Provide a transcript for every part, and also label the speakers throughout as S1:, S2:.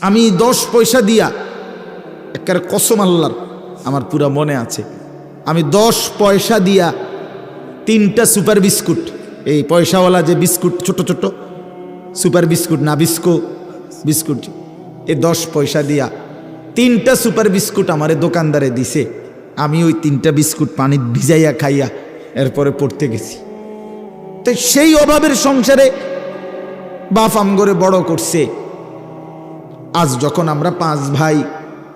S1: আমি 10 পয়সা দিয়া, একেবারে কসম আল্লাহর, আমার পুরা মনে আছে, আমি 10 পয়সা দিয়া 3টা সুপার বিস্কুট, এই পয়সাওয়ালা যে বিস্কুট, ছোট ছোট সুপার বিস্কুট না, বিস্কুট, এই 10 পয়সা দিয়া 3টা সুপার বিস্কুট আমারে দোকানদারে দিছে। আমি ওই 3টা বিস্কুট পানি ভিজাইয়া খাইয়া এরপরে পড়তে গেছি। তো সেই অভাবের সংসারে বাপ আমগরে বড় করছে। আজ যখন আমরা 5 ভাই,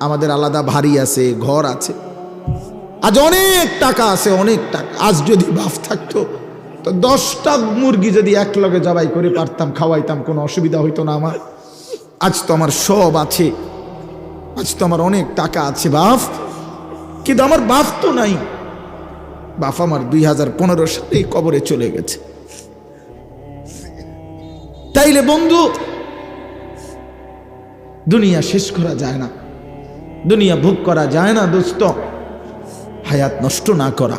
S1: আমাদের আলাদা বাড়ি আছে, ঘর আছে, আজ অনেক টাকা আছে, অনেক টাকা। আজ যদি বাপ থাকতো তো 10টা মুরগি যদি একলগে জবাই করে পারতাম, খাওয়াইতাম, কোনো অসুবিধা হইতো না আমার। আজ তো আমার সব আছে, আজ তো আমার অনেক টাকা আছে বাপ, কিন্তু আমার বাপ তো নাই। বাপ আমার 2015 সালে কবরে চলে গেছে। তাইলে বন্ধু, দুনিয়া শেষ করা যায় না, দুনিয়া ভোগ করা যায় না দোস্ত। হায়াত নষ্ট না করা,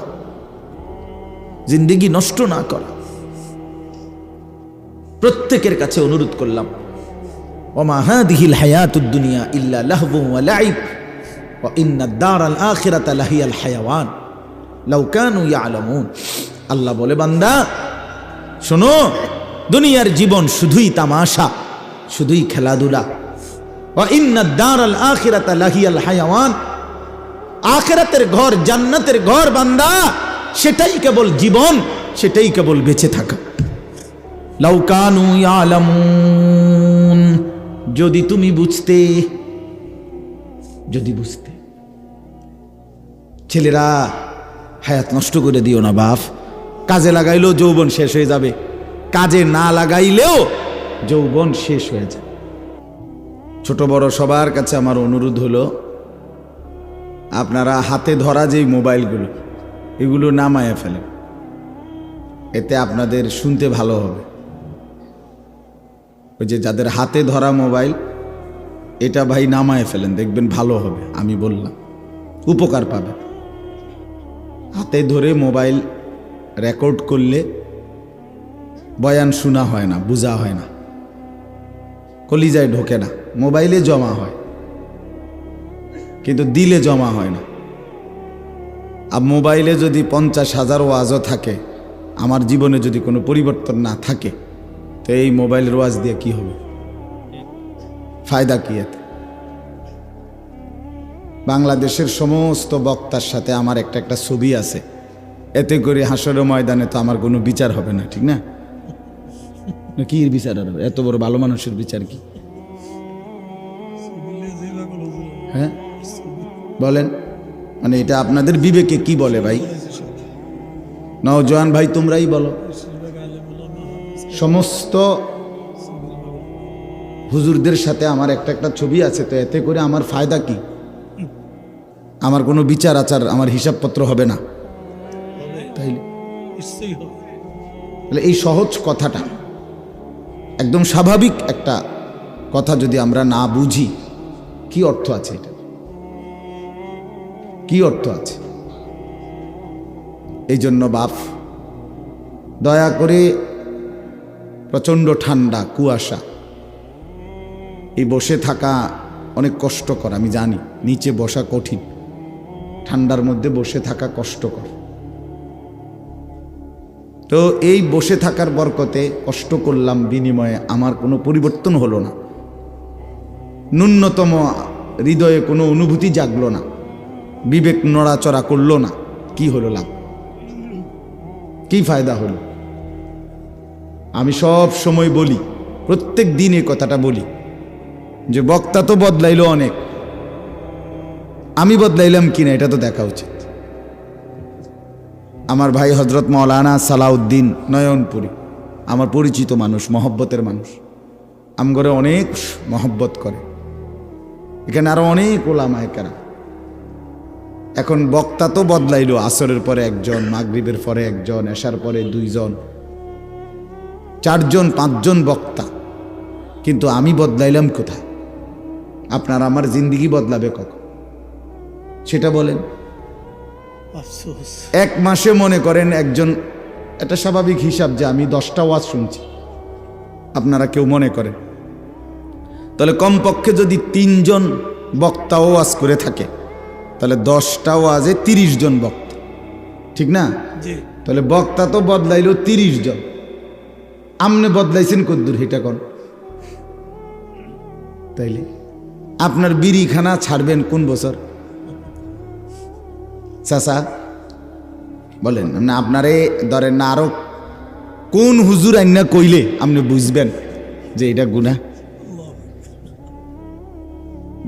S1: জিন্দেগি নষ্ট না করা। প্রত্যেকের কাছে অনুরোধ করলাম, ওমা হাদিহিল হায়াতুদ দুনিয়া ইল্লা লাহবু ওয়া লাইব ওয়া ইন্নাদ দারাল আখিরাতা লাহিয়াল হায়াওয়ান লাউ কানু ইয়ালামুন। আল্লাহ বলে, বান্দা শোনো, দুনিয়ার জীবন শুধুই তামাশা, শুধুই খেলাধুলা। ওয়া ইন্নাদ দারাল আখিরাতা লাহিয়াল হায়াওয়ান, আখিরাতের ঘর, জান্নাতের ঘর বান্দা, সেটাই কেবল জীবন, সেটাই কেবল বেঁচে থাকা। লাউ কানু ইয়ালামুন, যদি তুমি বুঝতে, যদি বুঝতে। ছেলেরা, হায়াত নষ্ট করে দিও না বাপ। কাজে লাগাইলেও যৌবন শেষ হয়ে যাবে, কাজে না লাগাইলেও যৌবন শেষ হয়ে যাবে। ছোট বড় সবার কাছে আমার অনুরোধ হলো, আপনারা হাতে ধরা যেই মোবাইলগুলো, এগুলো নামায়ে ফেলেন, এতে আপনাদের শুনতে ভালো হবে। ওই যে যাদের হাতে ধরা মোবাইল, এটা ভাই নামায়ে ফেলেন, দেখবেন ভালো হবে। আমি বললাম, উপকার পাবে। হাতে ধরে মোবাইল রেকর্ড করলে বয়ান শোনা হয় না, বোঝা হয় না, কলিজায় ঢোকে না। মোবাইলে জমা হয় কিন্তু দিলে জমা হয় না। আর মোবাইলে যদি 50,000 ওয়াজও থাকে, আমার জীবনে যদি কোনো পরিবর্তন না থাকে, তো এই মোবাইলের ওয়াজ দিয়ে কি হবে? ফায়দা কি এতে? বাংলাদেশের সমস্ত বক্তার সাথে আমার একটা ছবি আছে, এতে করে হাসরের ময়দানে তো আমার কোনো বিচার হবে না, ঠিক না? কি বিচার হবে? এত বড় ভালো মানুষের বিচার কি? হ্যাঁ বলেন, মানে এটা আপনাদের বিবেকে কি বলে ভাই? নওজোয়ান ভাই তোমরাই বলো। সমস্ত হুজুরদের সাথে আমার একটা ছবি আছে, তো এতে করে আমার ফায়দা কি? আমার কোনো বিচার আচার, আমার হিসাবপত্র হবে না। তাহলে এই সহজ কথাটা, একদম স্বাভাবিক একটা কথা যদি আমরা না বুঝি, কি অর্থ আছে এটা? কি অর্থ আছে? এই জন্য বাপ, দয়া করে, প্রচণ্ড ঠান্ডা, কুয়াশা, এই বসে থাকা অনেক কষ্টকর, আমি জানি। নিচে বসা কঠিন, ঠান্ডার মধ্যে বসে থাকা কষ্টকর। তো এই বসে থাকার বরকতে কষ্ট করলাম, বিনিময়ে আমার কোনো পরিবর্তন হলো না, ন্যূনতম হৃদয়ে কোনো অনুভূতি জাগলো না, বিবেক নড়াচড়া করলো না। কি হলো লাভ? কি ফায়দা হলো? আমি সব সময় বলি, প্রত্যেক দিন এই কথাটা বলি, যে বক্তা তো বদলাইলো অনেক, আমি বদলাইলাম কিনা এটা তো দেখা উচিত। আমার ভাই হজরত মৌলানা সালাউদ্দিন নয়নপুরী, আমার পরিচিত মানুষ, মহব্বতের মানুষ, আমগরে অনেক মহব্বত করে। এখানে আরো অনেক ওলামায়ে কেরাম। এখন বক্তা তো বদলাইলো, আসরের পরে একজন, মাগরিবের পরে একজন, এশার পরে 2 জন, 4 জন 5 জন বক্তা, কিন্তু আমি বদলাইলাম কোথায়? আপনার আমার জিন্দেগি বদলাবে কখন সেটা বলেন? এক মাসে মনে করেন একজন, এটা স্বাভাবিক হিসাব যে আমি 10টা ওয়াজ শুনছি, আপনারা কেউ মনে করেন তাহলে কমপক্ষে যদি 3 জন বক্তা ওয়াজ করে থাকে তাহলে 10টা ওয়াজে 30 জন বক্তা, ঠিক না? তাহলে বক্তা তো বদলাইলো 30 জন, আমনে বদলাইছেন কদ্দুর হেটা কোন? তাইলে আপনার বিড়িখানা ছাড়বেন কোন বছর? চাচা বলেন না, আপনারে ধরেন না আরো কোন হুজুর আইনা কইলে আপনি বুঝবেন যে এটা গুনাহ?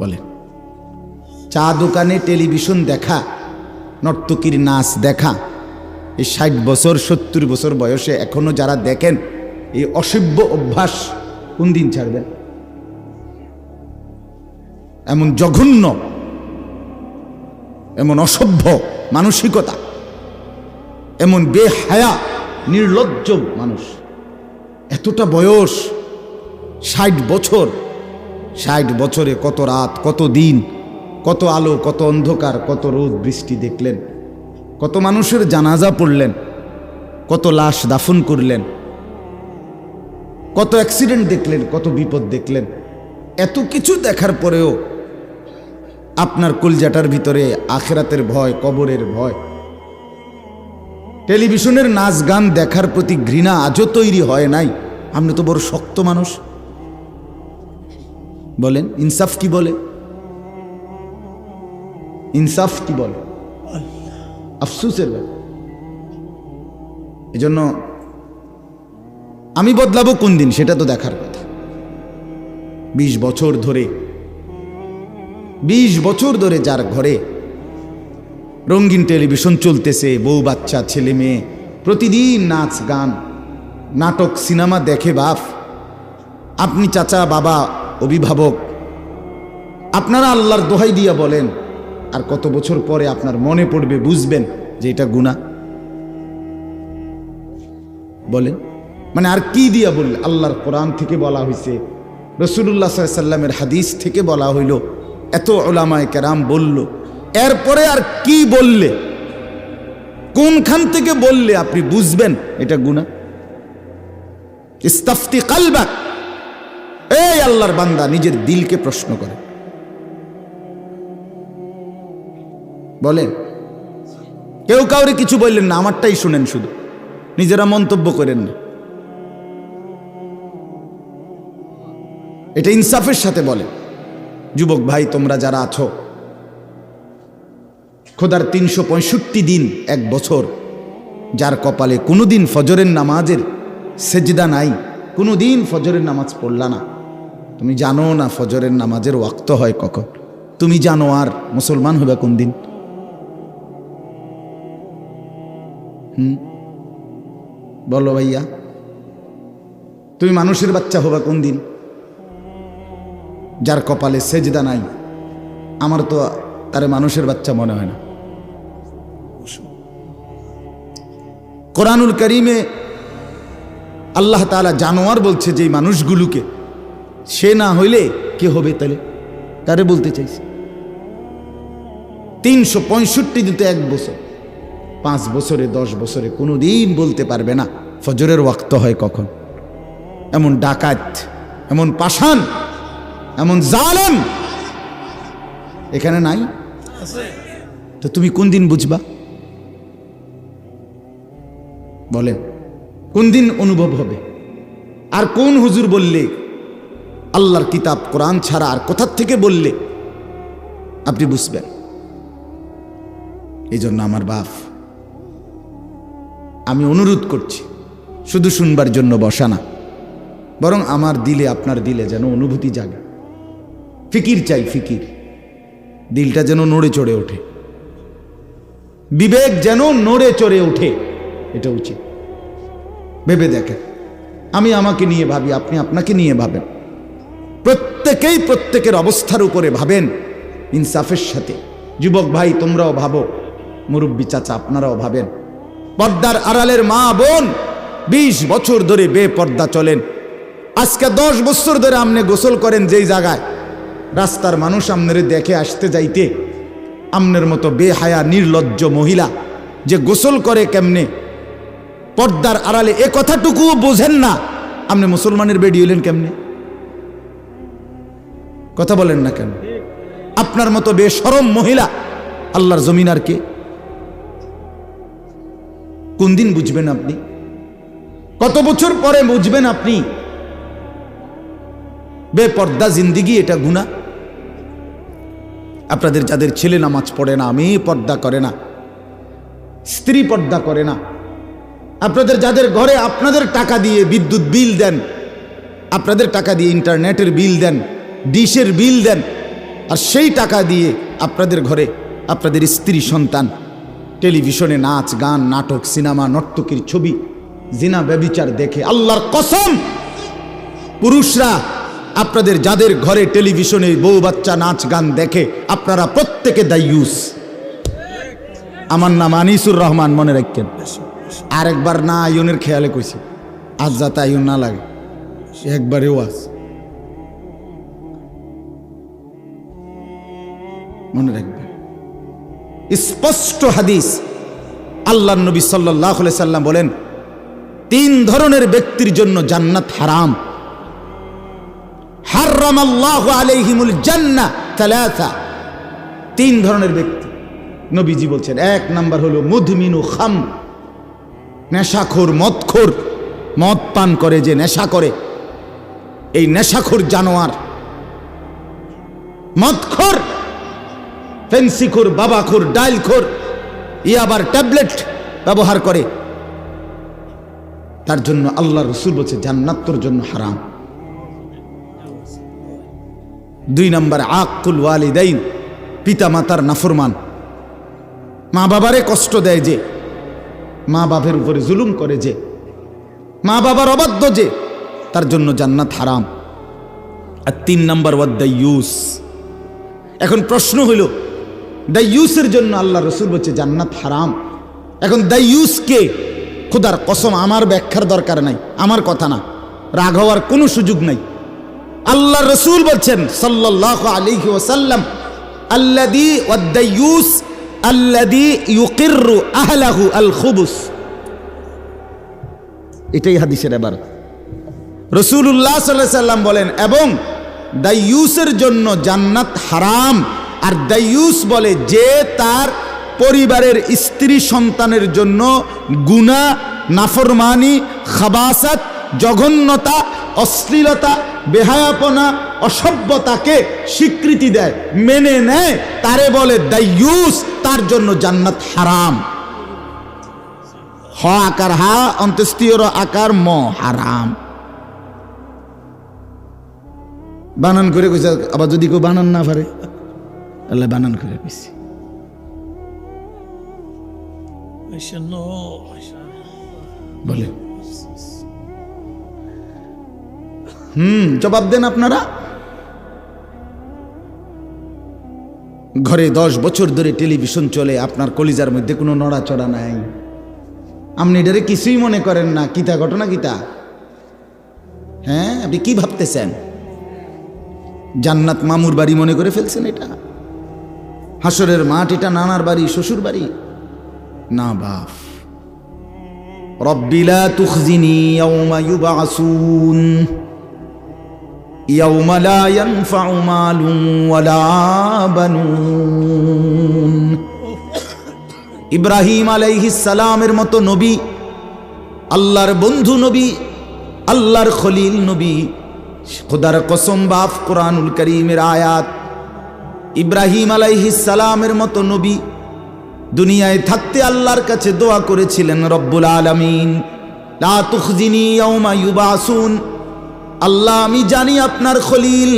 S1: বলেন। চা দোকানে টেলিভিশন দেখা, নর্তকীর নাচ দেখা, এই 60 বছর 70 বছর বয়সে এখনো যারা দেখেন এই অসভ্য অভ্যাস কোন দিন ছাড়বেন? এমন জঘন্য, এমন অসভ্য মানসিকতা, এমন বেহায়া নির্লজ্জ মানুষ, এতটা বয়স 60 বছর, 60 বছরে কত রাত, কত দিন, কত আলো, কত অন্ধকার, কত রোদ বৃষ্টি দেখলেন, কত মানুষের জানাজা পড়লেন, কত লাশ দাফন করলেন, কত অ্যাক্সিডেন্ট দেখলেন, কত বিপদ দেখলেন। এত কিছু দেখার পরেও আপনার কলজাটার ভিতরে আখিরাতের ভয়, কবরের ভয়, টেলিভিশনের নাচ গান দেখার প্রতি ঘৃণা আজও তৈরি হয় নাই। আপনি তো বড় শক্ত মানুষ। বলেন ইনসাফ কি বলে? ইনসাফ কি বলে? আফসোসের ব্যাপার। এজন্য আমি বদলাবো কোন দিন সেটা তো দেখার কথা। 20 বছর ধরে, 20 বছর ধরে যার ঘরে রঙিন টেলিভিশন চলতেছে, বউ বাচ্চা ছেলে মেয়ে প্রতিদিন নাচ গান নাটক সিনেমা দেখে বাপ, আপনি চাচা বাবা অভিভাবক, আপনারা আল্লাহর দোহাই দিয়া বলেন আর কত বছর পরে আপনার মনে পড়বে, বুঝবেন যে এটা গুনাহ? বলেন মানে আর কি দিয়া বললে? আল্লাহর কোরআন থেকে বলা হয়েছে, রাসূলুল্লাহ সাল্লাল্লাহু আলাইহি সাল্লামের হাদিস থেকে বলা হইল, এত উলামায়ে কেরাম বলল, এরপরে আর কি বললে, কোনখান থেকে বললে আপনি বুঝবেন এটা গুনাহ? ইস্তাফতি কালবাক, এই আল্লাহর বান্দা নিজের দিলকে প্রশ্ন করে বলেন। কেউ কাউরে কিছু বললেন না, আমারটাই শুনেন, শুধু নিজেরা মন্তব্য করেন না। এটা ইনসাফের সাথে বলে। যুবক ভাই তোমরা যারা আছো, খোদার 365 দিন, 1 বছর, যার কপালে কোনোদিন ফজরের নামাজের সেজদা নাই, কোনোদিন ফজরের নামাজ পড়লা না, তুমি জানো না ফজরের নামাজের ওয়াক্ত হয় কখন, তুমি জানো আর মুসলমান হবে কোন দিন? বলো ভাইয়া, তুমি মানুষের বাচ্চা হবা কোন দিন? যার কপালে সেজদা নাই, আমার তো তারে মানুষের বাচ্চা মনে হয় না। কোরআনুল কারীমে আল্লাহ তাআলা জানোয়ার বলছে যে মানুষগুলোকে, সে না হইলে কে হবে তাহলে? কারে বলতে চাইছে? 365 দিতে 1 বছর, 5 বছরে 10 বছরে কোনোদিন বলতে পারবে না ফজরের ওয়াক্ত হয় কখন। এমন ডাকাত, এমন পাষাণ, এমন জালেম এখানে নাই? তো তুমি কোন দিন বুঝবা? বলেন কোন দিন অনুভব হবে? আর কোন হুজুর বললে, আল্লাহর কিতাব কোরআন ছাড়া আর কোথার থেকে বললে আপনি বুঝবেন? এই জন্য আমার বাপ, আমি অনুরোধ করছি, শুধু শুনবার জন্য বসা না, বরং আমার দিলে, আপনার দিলে যেন অনুভূতি জাগে, ফিকির চাই, ফিকির, দিলটা যেন নড়ে চড়ে ওঠে, বিবেক যেন নড়ে চড়ে ওঠে, এটা উচিত। ভেবে দেখেন, আমি আমাকে নিয়ে ভাবি, আপনি আপনাকে নিয়ে ভাবেন, প্রত্যেকেই প্রত্যেকের অবস্থার উপরে ভাবেন ইনসাফের সাথে। যুবক ভাই তোমরাও ভাবো, মুরব্বী চাচা আপনারাও ভাবেন, পর্দার আড়ালের মা বোন 20 বছর ধরে বেপর্দা চলেন, আজকে 10 বছর ধরে আপনি গোসল করেন যেই জায়গায়, রাস্তার মানুষ আপনারে দেখে আসতে যাইতে, আমনের মতো বেহায়া নির্লজ্জ মহিলা যে গোসল করে কেমনে পর্দার আড়ালে, এ কথাটুকুও বোঝেন না, আপনি মুসলমানের বেডি হইলেন কেমনে? কথা বলেন না কেন? আপনার মতো বেশরম মহিলা আল্লাহর জমিন আর কে? কোন দিন বুঝবেন আপনি? কত বছর পরে বুঝবেন আপনি বেপর্দা জিন্দিগি এটা গুনাহ? আপনাদের যাদের ছেলে নামাজ পড়ে না, মেয়ে পর্দা করে না, স্ত্রী পর্দা করে না, আপনাদের যাদের ঘরে আপনাদের টাকা দিয়ে বিদ্যুৎ বিল দেন, আপনাদের টাকা দিয়ে ইন্টারনেটের বিল দেন, ডিশের বিল দেন, আর সেই টাকা দিয়ে আপনাদের ঘরে আপনাদের স্ত্রী সন্তান টেলিভিশনে নাচ গান নাটক সিনেমা নর্তকীর ছবি জিনা ব্যভিচার দেখে, আল্লাহর কসম পুরুষরা আপনাদের যাদের ঘরে টেলিভিশনে বউ বাচ্চা নাচ গান দেখে আপনারা প্রত্যেকে দায়ুস। আমার নাম আনিসুর রহমান, মনে রাখেন। আরেকবার না আয়নের খেয়ালে কইছি, আজ যাতে আয়ন না লাগে, একবারেও আজ মনে রাখবেন। স্পষ্ট হাদিস, আল্লাহর নবী সাল্লাল্লাহু আলাইহি সাল্লাম বলেন 3 ধরনের ব্যক্তির জন্য জান্নাত হারাম। হারামাল্লাহু আলাইহিমুল জান্নাহ তালাসা, 3 ধরনের ব্যক্তি নবীজি বলছেন। 1 নাম্বার হলো মুদমিনু খাম, নেশাখোর, মদখোর, মদ পান করে যে নেশা করে, এই নেশাখোর জানোয়ার, মদখোর, ফেন্সিখোর, বাবাখোর, ডাইলখোর, আবার ট্যাবলেট ব্যবহার করে, তার জন্য আল্লাহ রসুল বলছে জান্নাত তোর জন্য হারাম। 2 নাম্বার আকুল ওয়ালিদাইন, পিতা মাতার নাফরমান, মা বাবারে কষ্ট দেয় যে, মা বাবার উপরে জুলুম করে যে, মা বাবার অবাধ্য যে, তার জন্য জান্নাত হারাম। আর 3 নাম্বার ওয়াদাইয়ুস। এখন প্রশ্ন হইল দাইয়ুসের জন্য আল্লাহ রসুল বলছে জান্নাত হারাম। এখন দাইয়ুস কে? খোদার কসম আমার ব্যাখ্যার দরকার নাই, আমার কথা না, রাগ হওয়ার কোনো সুযোগ নাই। আল্লাহ রসুল বলছেন সাল্লাল্লাহু আলাইহি ওয়াসাল্লাম, আল্লাযী ওয়াদাইয়ুস আল্লাযী ইউকিররু আহলাহু আল খুবুস। এটাই হাদিসের এবার রাসূলুল্লাহ সাল্লাল্লাহু আলাইহি সাল্লাম বলেন, এবং দাইয়ুসের জন্য জান্নাত হারাম। আর দাইয়ুস বলে যে তার পরিবারের স্ত্রী সন্তানের জন্য গুনাহ, নাফরমানি, খাবাসাত, জঘন্যতা, অশ্লীলতা, বেহায়াপনা, অসভ্যতাকে স্বীকৃতি দেয়, মেনে নেয়, তারে বলে দাইয়ুস, তার জন্য জান্নাত হারাম। হ আকার হা, অন্ত্যেষ্টিয় আকার ম, হারাম। বানান করে কইছে, আবার যদি কেউ বানান না পারে, আল্লাহ বানান করে কইছে। বলে জবাব দেন আপনারা। ঘরে 10 বছর ধরে টেলিভিশন চলে, আপনার কলিজার মধ্যে কোনো নড়াচড়া নাই, আপনি এটারে কিছুই মনে করেন না। কিতা ঘটনা কিতা? হ্যাঁ, আপনি কি ভাবতেছেন? জান্নাত মামুর বাড়ি মনে করে ফেলছেন? এটা হাসরের মাঠ, এটা নানার বাড়ি, শ্বশুর বাড়ি না। বাপ রব্বি লা তুখজিনি ইয়াওমা ইউবআসুন ইয়াওমা লা ইয়ানফাউ মালুন ওয়ালা বানুন। ইব্রাহিম আলাইহিস সালামের মতো নবী, আল্লাহর বন্ধু নবী, আল্লাহর খলিল নবী, খোদার কসম বাপ, কোরআনুল কারীমের আয়াত। ইব্রাহিম আলাইহিস সালামের মতো নবী দুনিয়ায় থাকতে আল্লাহর কাছে দোয়া করেছিলেন, রব্বুল আলামিন লা তুখজিনি ইয়াওমা ইউবআসুন। আল্লাহ, আমি জানি আপনার খলিল,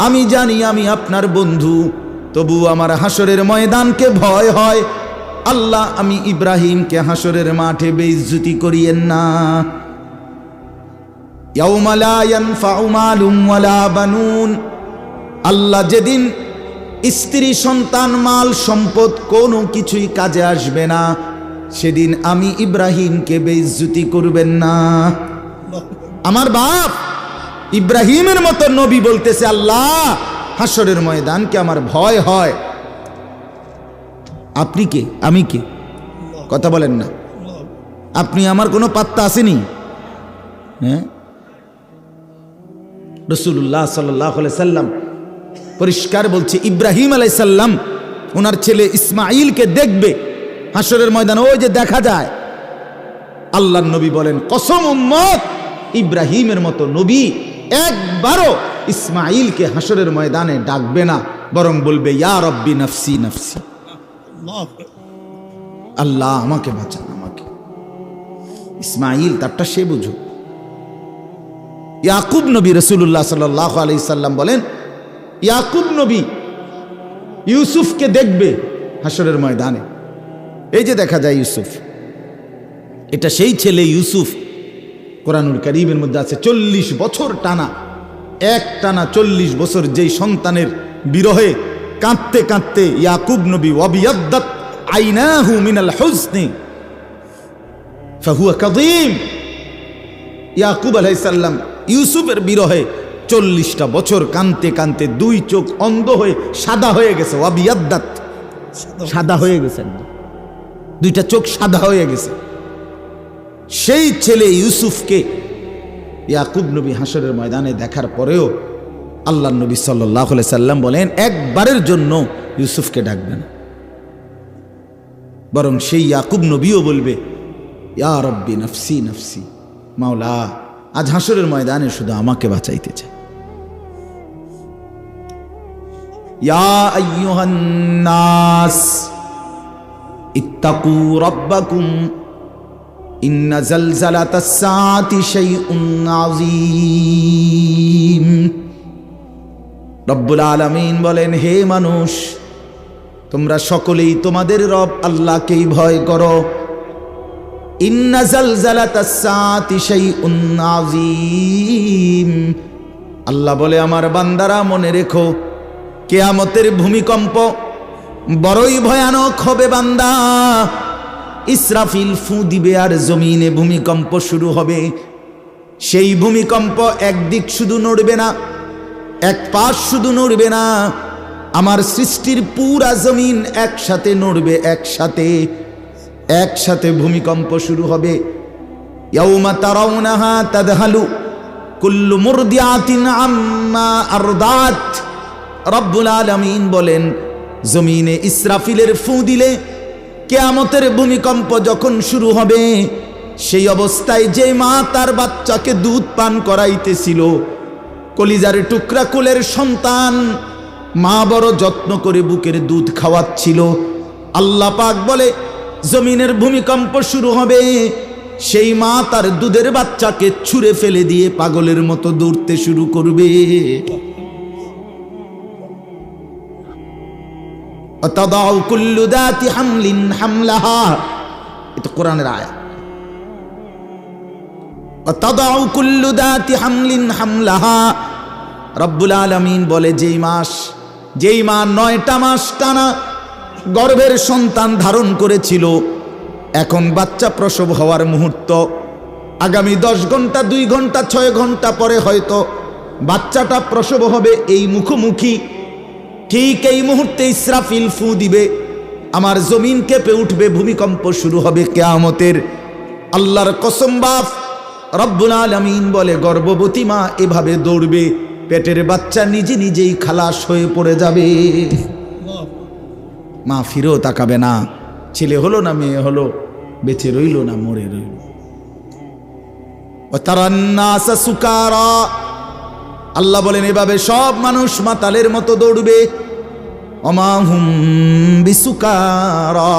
S1: আমি জানি আমি আপনার বন্ধু, তবু আমার হাসরের ময়দানকে ভয় হয়। আল্লাহ, আমি ইব্রাহিমকে হাসরের মাঠে বেইজ্জতি করিয়েন না। ইয়াওমা লা ইয়ানফাউ মালুন ওয়ালা বানুন। আল্লাহ, যেদিন স্ত্রী সন্তান মাল সম্পদ কোনো কিছুই কাজে আসবে না, সেদিন আমি ইব্রাহিমকে বেইজ্জতি করবেন না। আমার বাপ ইব্রাহিমের মতো নবী বলতেছে, আল্লাহ হাসরের ময়দানকে আমার ভয় হয়। আপনি কে? আমি কে? কথা বলেন না। আপনি আমার কোনো পাত্তা আসেনি? হ্যাঁ, রাসূলুল্লাহ সাল্লাল্লাহু আলাইহি সাল্লাম পরিষ্কার বলছে ইব্রাহিম আলাইহিস সালাম ওনার ছেলে ইসমাঈলকে দেখবে হাসরের ময়দানে, ওই যে দেখা যায়। আল্লাহর নবী বলেন, কসম উম্মত, ইব্রাহিমের মতো নবী একবারও ইসমাঈলকে হাসরের ময়দানে ডাকবে না, বরং বলবে ইয়া রব্বি নফসি নফসি, আল্লাহ আমাকে বাঁচান আমাকে। ইসমাঈল তারটা সে বুঝো। ইয়াকুব নবী, রাসূলুল্লাহ সাল্লাল্লাহু আলাইহি সাল্লাম বলেন ইয়াকুব নবী ইউসুফকে দেখবে হাসরের ময়দানে। এই যে দেখা যায় ইউসুফ, এটা সেই ছেলে ইউসুফ। কোরআনুল কারীমের মধ্যে আছে 40 বছর টানা, এক টানা 40 বছর যেই সন্তানের বিরহে কাঁদতে কাঁদতে ইয়াকুব নবী ওয়াবিয়াদ্দাত আইনাহু মিনাল হুজনি ফাহুয়া কাযীম। ইয়াকুব আলাইহিস সালাম ইউসুফের বিরহে 40টা বছর কাঁদতে কাঁদতে দুই চোখ অন্ধ হয়ে সাদা হয়ে গেছে, ওয়াবিয়াদ্দাত সাদা হয়ে গেছে, দুইটা চোখ সাদা হয়ে গেছে। সেই ছেলে ইউসুফকে ইয়াকুব নবী হাসরের ময়দানে দেখার পরেও আল্লাহর নবী সাল্লাল্লাহু আলাইহি সাল্লাম বলেন একবারের জন্য ইউসুফকে ডাকবেন, বরং সেই ইয়াকুব নবীও বলবে ইয়া রব্বি নফসি নফসি, মাওলা আজ হাসরের ময়দানে শুধু আমাকে বাঁচাইতে চাই। ইয়া আইয়ুহান নাস ইত্তাকু রাব্বাকুম ইন্না জালজালাতাস সাআতি শাইউন আযীম। রব্বুল আলামিন বলেন, হে মানুষ, তোমরা সকলেই তোমাদের রব আল্লাহকেই ভয় করো। ইন্না জালজালাতাস সাআতি শাইউন আযীম। আল্লাহ বলে, আমার বান্দারা মনে রেখো, কিয়ামতের ভূমিকম্প বড়ই ভয়ানক হবে বান্দা। ইসরাফিল ফু দিবে আর জমিনে ভূমিকম্প শুরু হবে। সেই ভূমিকম্প একদিক শুধু নড়বে না, এক পাশ শুধু নড়বে না, আমার সৃষ্টির পুরা জমিন একসাথে নড়বে, একসাথে ভূমিকম্প শুরু হবে। ইয়াউমা তারাউনাহা তাদহালু কুল্লু মুরদিআতিন আম্মা আরদাত। রব্বুল আলামিন বলেন, জমিনে ইসরাফিলের ফু দিলে কিয়ামতের ভূমিকম্প যখন শুরু হবে, সেই অবস্থায় যে মা তার বাচ্চাকে দুধ পান করাইতেছিল, কলিজার টুকরা কোলের সন্তান, মা বড় যত্ন করে বুকের দুধ খাওয়াচ্ছিল, আল্লাহ পাক বলে জমিনের ভূমিকম্প শুরু হবে, সেই মা তার দুধের বাচ্চাকে ছুঁড়ে ফেলে দিয়ে পাগলের মতো দৌড়তে শুরু করবে। অতাদাউ কুল্লু দাতি হামলিন হামলাহা, এটা কোরআনের আয়াত। অতাদাউ কুল্লু দাতি হামলিন হামলাহা। রব্বুল আলামিন বলে, যেই মা 9টা মাস টানা গর্ভের সন্তান ধারণ করেছিল, এখন বাচ্চা প্রসব হওয়ার মুহূর্ত, আগামী 10 ঘন্টা 2 ঘন্টা 6 ঘন্টা পরে হয়তো বাচ্চাটা প্রসব হবে, এই মুখোমুখি ঠিক এই মুহূর্তে ইসরাফিল ফু দিবে, আমার জমিন কেঁপে উঠবে, ভূমিকম্প শুরু হবে কিয়ামতের। আল্লাহর কসম বাপ রব্বুল আলামিন বলে, গর্ভবতী মা এভাবে দৌড়বে, পেটের বাচ্চা নিজে নিজেই খালাস হয়ে পড়ে যাবে, মা ফিরেও তাকাবে না, ছেলে হলো না মেয়ে হলো, বেঁচে রইল না মরে রইল। ওয়াতারান নাসা সুকারা, আল্লাহ বলেন এভাবে সব মানুষ মাতালের মতো দৌড়বে। ওমা হুম বিসুকারা,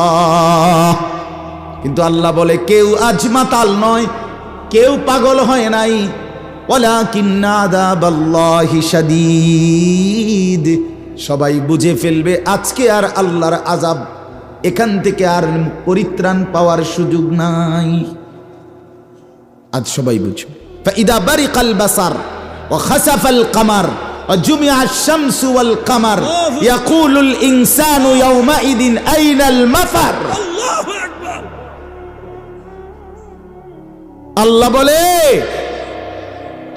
S1: কিন্তু আল্লাহ বলে কেউ আজ মাতাল নয়, কেউ পাগল হয় নাই। ওয়ালাকিন্না আযাবাল্লাহি শাদীদ, সবাই বুঝে ফেলবে আজকে আর আল্লাহর আযাব, এখান থেকে আর পরিত্রাণ পাওয়ার সুযোগ নাই। আজ সবাই বুঝবে। ফাইদা বারিকাল বাসার وخسف القمر وجمع الشمس والقمر يقول الإنسان يومئذ أين المفر। আল্লাহ বলে,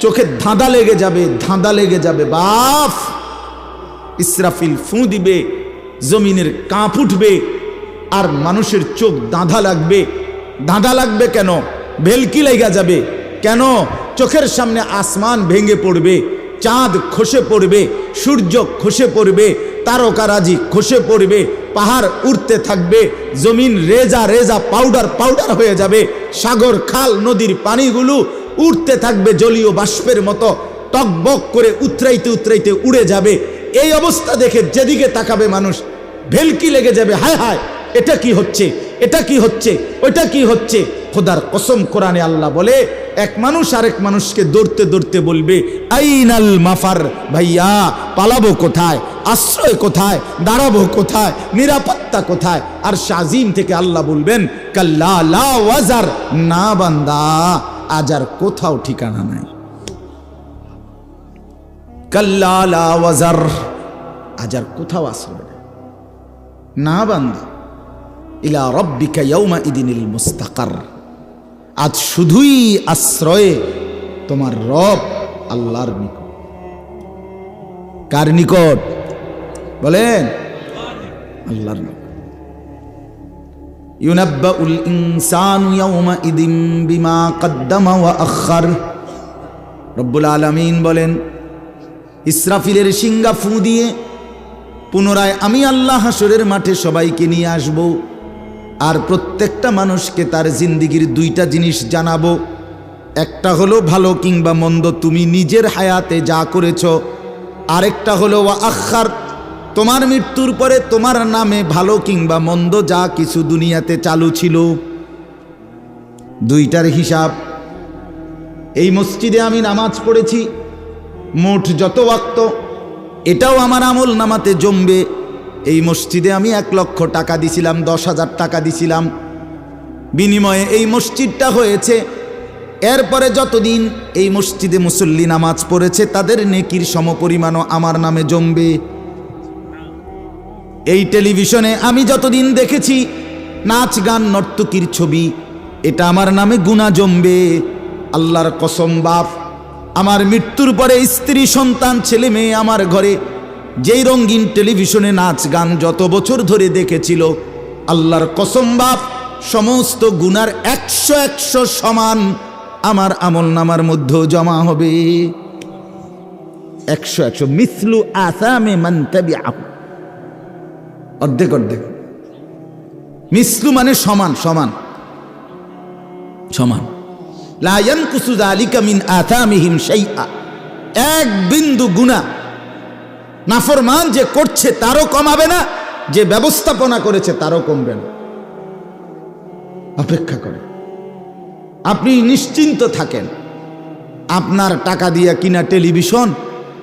S1: চোখে ধাঁধা লেগে যাবে বাপ। ইসরাফিল ফু দিবে, জমিনের কাঁপ উঠবে, আর মানুষের চোখ ধাঁধা লাগবে কেন? ভেলকি লেগে যাবে কেন? চোখের সামনে আসমান ভেঙে পড়বে, চাঁদ খসে পড়বে, সূর্য খসে পড়বে, তারকারাজি খসে পড়বে, পাহাড় উড়তে থাকবে, জমিন রেজা রেজা পাউডার পাউডার হয়ে যাবে, সাগর খাল নদীর পানিগুলো উঠতে থাকবে জলীয় বাষ্পের মতো, টকবক করে উতরাইতে উতরাইতে উড়ে যাবে। এই অবস্থা দেখে যেদিকে তাকাবে মানুষ ভেলকি লেগে যাবে, হায় হায় এটা কি হচ্ছে, এটা কি হচ্ছে, ওইটা কি হচ্ছে। খোদার কসম, কোরআনে আল্লাহ বলে এক মানুষ আরেক মানুষকে দৌড়তে দৌড়তে বলবে আইনাল মাফার, ভাইয়া পালাবো কোথায়, আশ্রয় কোথায়, দাঁড়াবো কোথায়, নিরাপত্তা কোথায়। আর শাজিম থেকে আল্লাহ বলবেন কাল্লা লা ওয়াজার, না বান্দা আজ আর কোথাও ঠিকানা নাই। কাল্লা লা ওয়াজার, আজ আর কোথাও আশ্রয় নেই। না বান্দা, ইলা রব্বিকা ইয়াউমা ইদিনিল মুস্তাকার, আজ শুধুই আশ্রয়ে তোমার রব আল্লাহর নিকট। কার নিকট বলেন? আল্লাহর নিকট। ইউনাব্বাউল ইনসানু ইয়াউমা ইদিন বিমা কদ্দামা ওয়া আখার। রব্বুল আলামিন বলেন ইসরাফিলের শিঙ্গা ফু দিয়ে পুনরায় আমি আল্লাহ হাসরের মাঠে সবাইকে নিয়ে আসব, আর প্রত্যেকটা মানুষকে তার জিন্দিগির দুইটা জিনিস জানাবো। একটা হলো ভালো কিংবা মন্দ তুমি নিজের হায়াতে যা করেছ, আরেকটা হলো ওয়া আখার, তোমার মৃত্যুর পরে তোমার নামে ভালো কিংবা মন্দ যা কিছু দুনিয়াতে চালু ছিল, দুইটার হিসাব। এই মসজিদে আমি নামাজ পড়েছি মোট যত ওয়াক্ত, এটাও আমার আমল নামাতে জমবে। এই মসজিদে আমি 1 লক্ষ টাকা দিছিলাম, 10,000 টাকা দিছিলাম, বিনিময়ে এই মসজিদটা হয়েছে। এরপরে যতদিন এই মসজিদে মুসল্লি নামাজ পড়েছে তাদের নেকির সমপরিমাণও আমার নামে জমবে। এই টেলিভিশনে আমি যতদিন দেখেছি নাচ গান নর্তকীর ছবি, এটা আমার নামে গুনাহ জমবে। আল্লাহর কসম বাপ, আমার মৃত্যুর পরে স্ত্রী সন্তান ছেলে মেয়ে আমার ঘরে যেই রঙিন টেলিভিশনে নাচ গান যত বছর ধরে দেখেছিল, আল্লাহর কসম বাপ, সমস্ত গুনার 100 সমান আমার আমল নামার মধ্যে জমা হবে। 100 মিসলু আসামে মান তাবিআহু, অর্ধেক অর্ধেক। মিসলু মানে সমান সমান সমান। লা ইয়ানকুসু যালিকা মিন আসামিহিম শাইআ, এক বিন্দু গুনাহ নাফরমান যে করছে তারও কমাবে না, যে ব্যবস্থাপনা করেছে তারও কমবে না। অপেক্ষা করে আপনি নিশ্চিন্ত থাকেন। আপনার টাকা দিয়া কিনা টেলিভিশন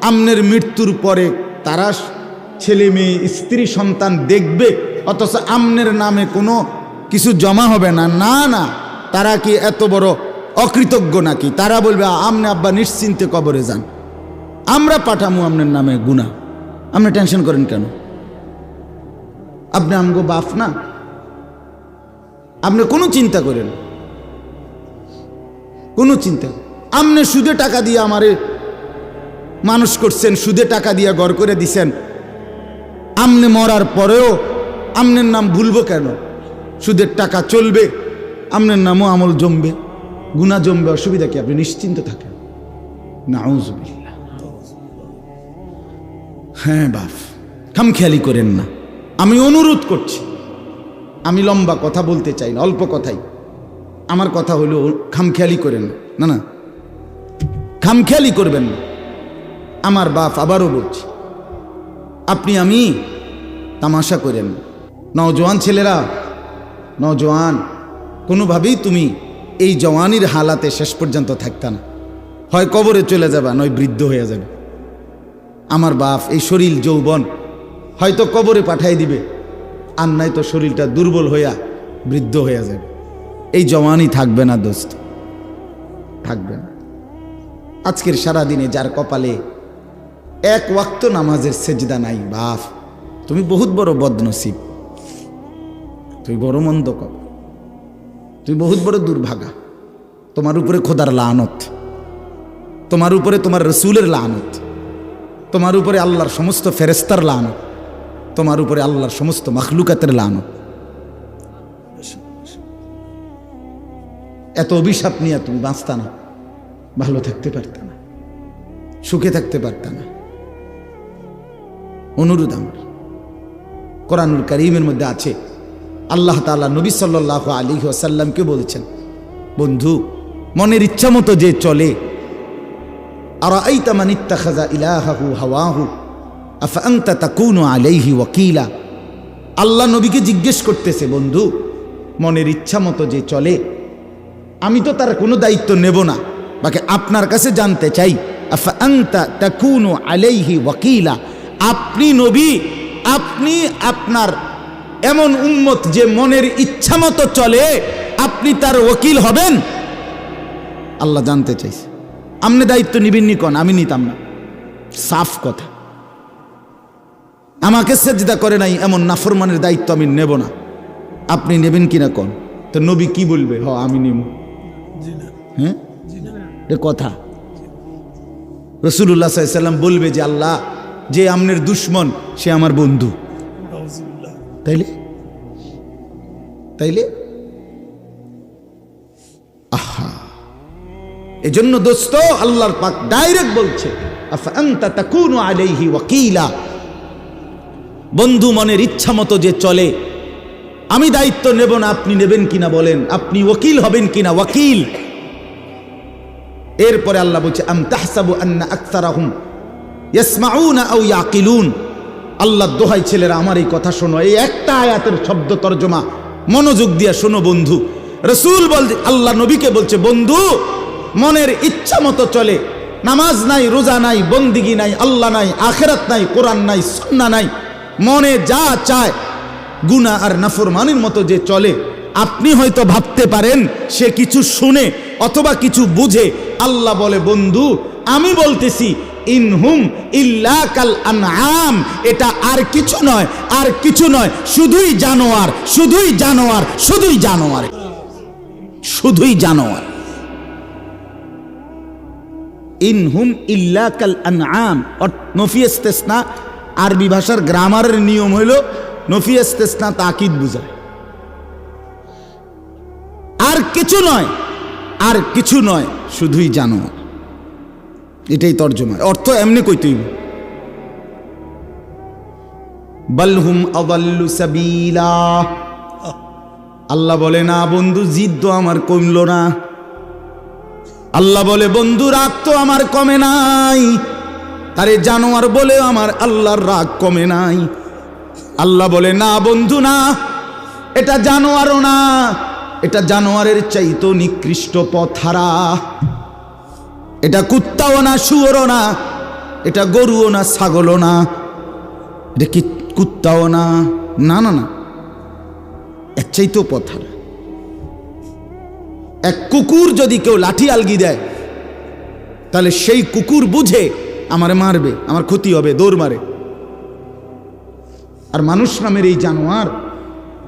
S1: আপনার মৃত্যুর পরে তারা ছেলে মেয়ে স্ত্রী সন্তান দেখবে, অথচ আপনার নামে কোনো কিছু জমা হবে না। না না, তারা কি এত বড় অকৃতজ্ঞ নাকি? তারা বলবে আমনে আব্বা নিশ্চিন্তে কবরে যান, আমরা পাঠামু আপনার নামে গুনাহ, আপনি টেনশন করেন কেন? আপনি আমগো বাপ না? আপনি কোনো চিন্তা করেন, কোনো চিন্তা। আপনি সুদে টাকা দিয়ে আমারে মানুষ করছেন, সুদে টাকা দিয়ে ঘর করে দিছেন, আপনি মরার পরেও আপনার নাম ভুলবো কেন? সুদের টাকা চলবে, আপনার নামও আমল জমবে, গুনাহ জমবে, অসুবিধা কি? আপনি নিশ্চিন্ত থাকেন। নাউযুবিল্লাহ। হ্যাঁ বাপ, খামখেয়ালি করেন না, আমি অনুরোধ করছি। আমি লম্বা কথা বলতে চাই না, অল্প কথাই। আমার কথা হলো খামখেয়ালি করেন না, না খামখেয়ালি করবেন না। আমার বাপ, আবারও বলছি, আপনি আমি তামাশা করেন না। নওজোয়ান ছেলেরা, নওজোয়ান, কোনোভাবেই তুমি এই জওয়ানির হালাতে শেষ পর্যন্ত থাকতা না। হয় কবরে চলে যাবা, নয় বৃদ্ধ হয়ে যাবে। আমার বাপ, এই শরীর যৌবন হয়তো কবরে পাঠাই দিবে, আর নাই তো শরীরটা দুর্বল হইয়া বৃদ্ধ হয়ে যাবে। এই জওয়ানি থাকবে না দোস্ত, থাকবে না। আজকের সারাদিনে যার কপালে 1 ওয়াক্ত নামাজের সেজদা নাই, বাপ তুমি বহুত বড় বদনসিব, তুই বড় মন্দ কর, তুই বহুত বড় দুর্ভাগা। তোমার উপরে খোদার লানত, তোমার উপরে তোমার রসুলের লানত, তোমার উপরে আল্লাহর সমস্ত ফেরেস্তার লানত, তোমার উপরে আল্লাহর সমস্ত মখলুকাতের লানত। এত অভিশাপ নিয়ে তুমি বাঁচতা না, ভালো থাকতে পারত না। সুখে থাকতে পারত না। অনুরোধ আমার, কোরআনুল কারীমের মধ্যে আছে, আল্লাহ তাআলা নবী সাল্লাল্লাহু আলাইহি ওয়াসাল্লামকে বলেছেন, বন্ধু মনের ইচ্ছা মতো যে চলে, আরাআইতা মান ইত্তাখাযা ইলাহাহু হাওয়াহু আফা আনতা তাকুনু আলাইহি ওয়াকিলা। আল্লাহ নবীকে জিজ্ঞেস করতেছে, বন্ধু মনের ইচ্ছা মতো যে চলে, আমি তো তার কোনো দায়িত্ব নেব না, বাকি আপনার কাছে জানতে চাই, আফা আনতা তাকুনু আলাইহি ওয়াকিলা, আপনি নবী, আপনি আপনার এমন উম্মত যে মনের ইচ্ছা মতো চলে, আপনি তার ওকিল হবেন? আল্লাহ জানতে চাইছে। আপনি দায়িত্ব নিবেন নি কোন? আমি নিতাম না, সাফ কথা। আমাকে সেজদা করে নাই এমন নাফরমানের দায়িত্ব আমি নেব না, আপনি নেবেন কিনা কোন? তো নবী কি বলবে? হ আমি নিব। হ্যাঁ, কথা রাসূলুল্লাহ সাল্লাল্লাহু আলাইহি ওয়াসাল্লাম বলবে যে আল্লাহ, যে আমনের দুশ্মন সে আমার বন্ধু। তাইলে তাইলে আহা, এজন্য দোস্ত আল্লাহর পাক ডাইরেক্ট বলছে, আফা আনতা তাকুনু আলাইহি ওয়াকিলা, বন্ধু মনের ইচ্ছা মতো যে চলে, আমি দায়িত্ব নেব না, আপনি নেবেন কিনা বলেন? আপনি ওকিল হবেন কিনা? ওয়াকিল। এরপরে আল্লাহ বলছে, আম তাহসাবু আন্না আকসারাহুম ইয়াসমাউনা আও ইয়াকিলুন। আল্লাহর দোহাই ছেলেরা আমার এই কথা শোনো, এই একটা আয়াতের শব্দ তর্জমা মনোযোগ দিয়ে শোনো বন্ধু। রাসূল বলছে, আল্লাহ নবীকে বলছে, বন্ধু মনের ইচ্ছা মতো চলে, নামাজ নাই, রোজা নাই, বন্দিগি নাই, আল্লাহ নাই, আখিরাত নাই, কোরআন নাই, সুন্নাহ নাই, মনে যা চায় গুনাহ আর নাফরমানির মতো যে চলে, আপনি হয়তো ভাবতে পারেন সে কিছু শুনে অথবা কিছু বুঝে। আল্লাহ বলে, বন্ধু আমি বলতেছি, ইনহুম ইল্লা কাল আনআম, এটা আর কিছু নয়, আর কিছু নয়, শুধুই জানোয়ার, শুধুই জানোয়ার, শুধুই জানোয়ার, শুধুই জানোয়ার। ইনহুম ইল্লা কাল আনআম। নফি ইস্তিসনা আরবি ভাষার গ্রামারের নিয়ম হইল নফি ইস্তিসনা তাকিদ বুঝায়। আর কিছু নয়, আর কিছু নয়, শুধুই জানোয়ার, এটাই তর্জমা। অর্থ এমনি কইতেই, বালহুম আদাল্লু সাবিলা। আল্লাহ বলে, না বন্ধু জিদ তো আমার কমল না। আল্লাহ বলে, বন্ধু রাগ তো আমার কমে নাই। আরে জানোয়ার বলে আমার আল্লাহর রাগ কমে নাই। আল্লাহ বলে, না বন্ধু না, এটা জানোয়ারও না, এটা জানোয়ারের চাইতো নিকৃষ্ট পথহারা। এটা কুত্তাও না, শুয়োরও না, এটা গরুও না, ছাগলও না, এটা কি কুত্তাও না, না না না, এর চাইতো পথহারা। এক কুকুর যদি কেউ লাঠি আলগি দেয়, তাহলে সেই কুকুর বুঝে আমারে মারবে, আমার ক্ষতি হবে, দৌড় মারে। আর মানুষ নামের এই জানোয়ার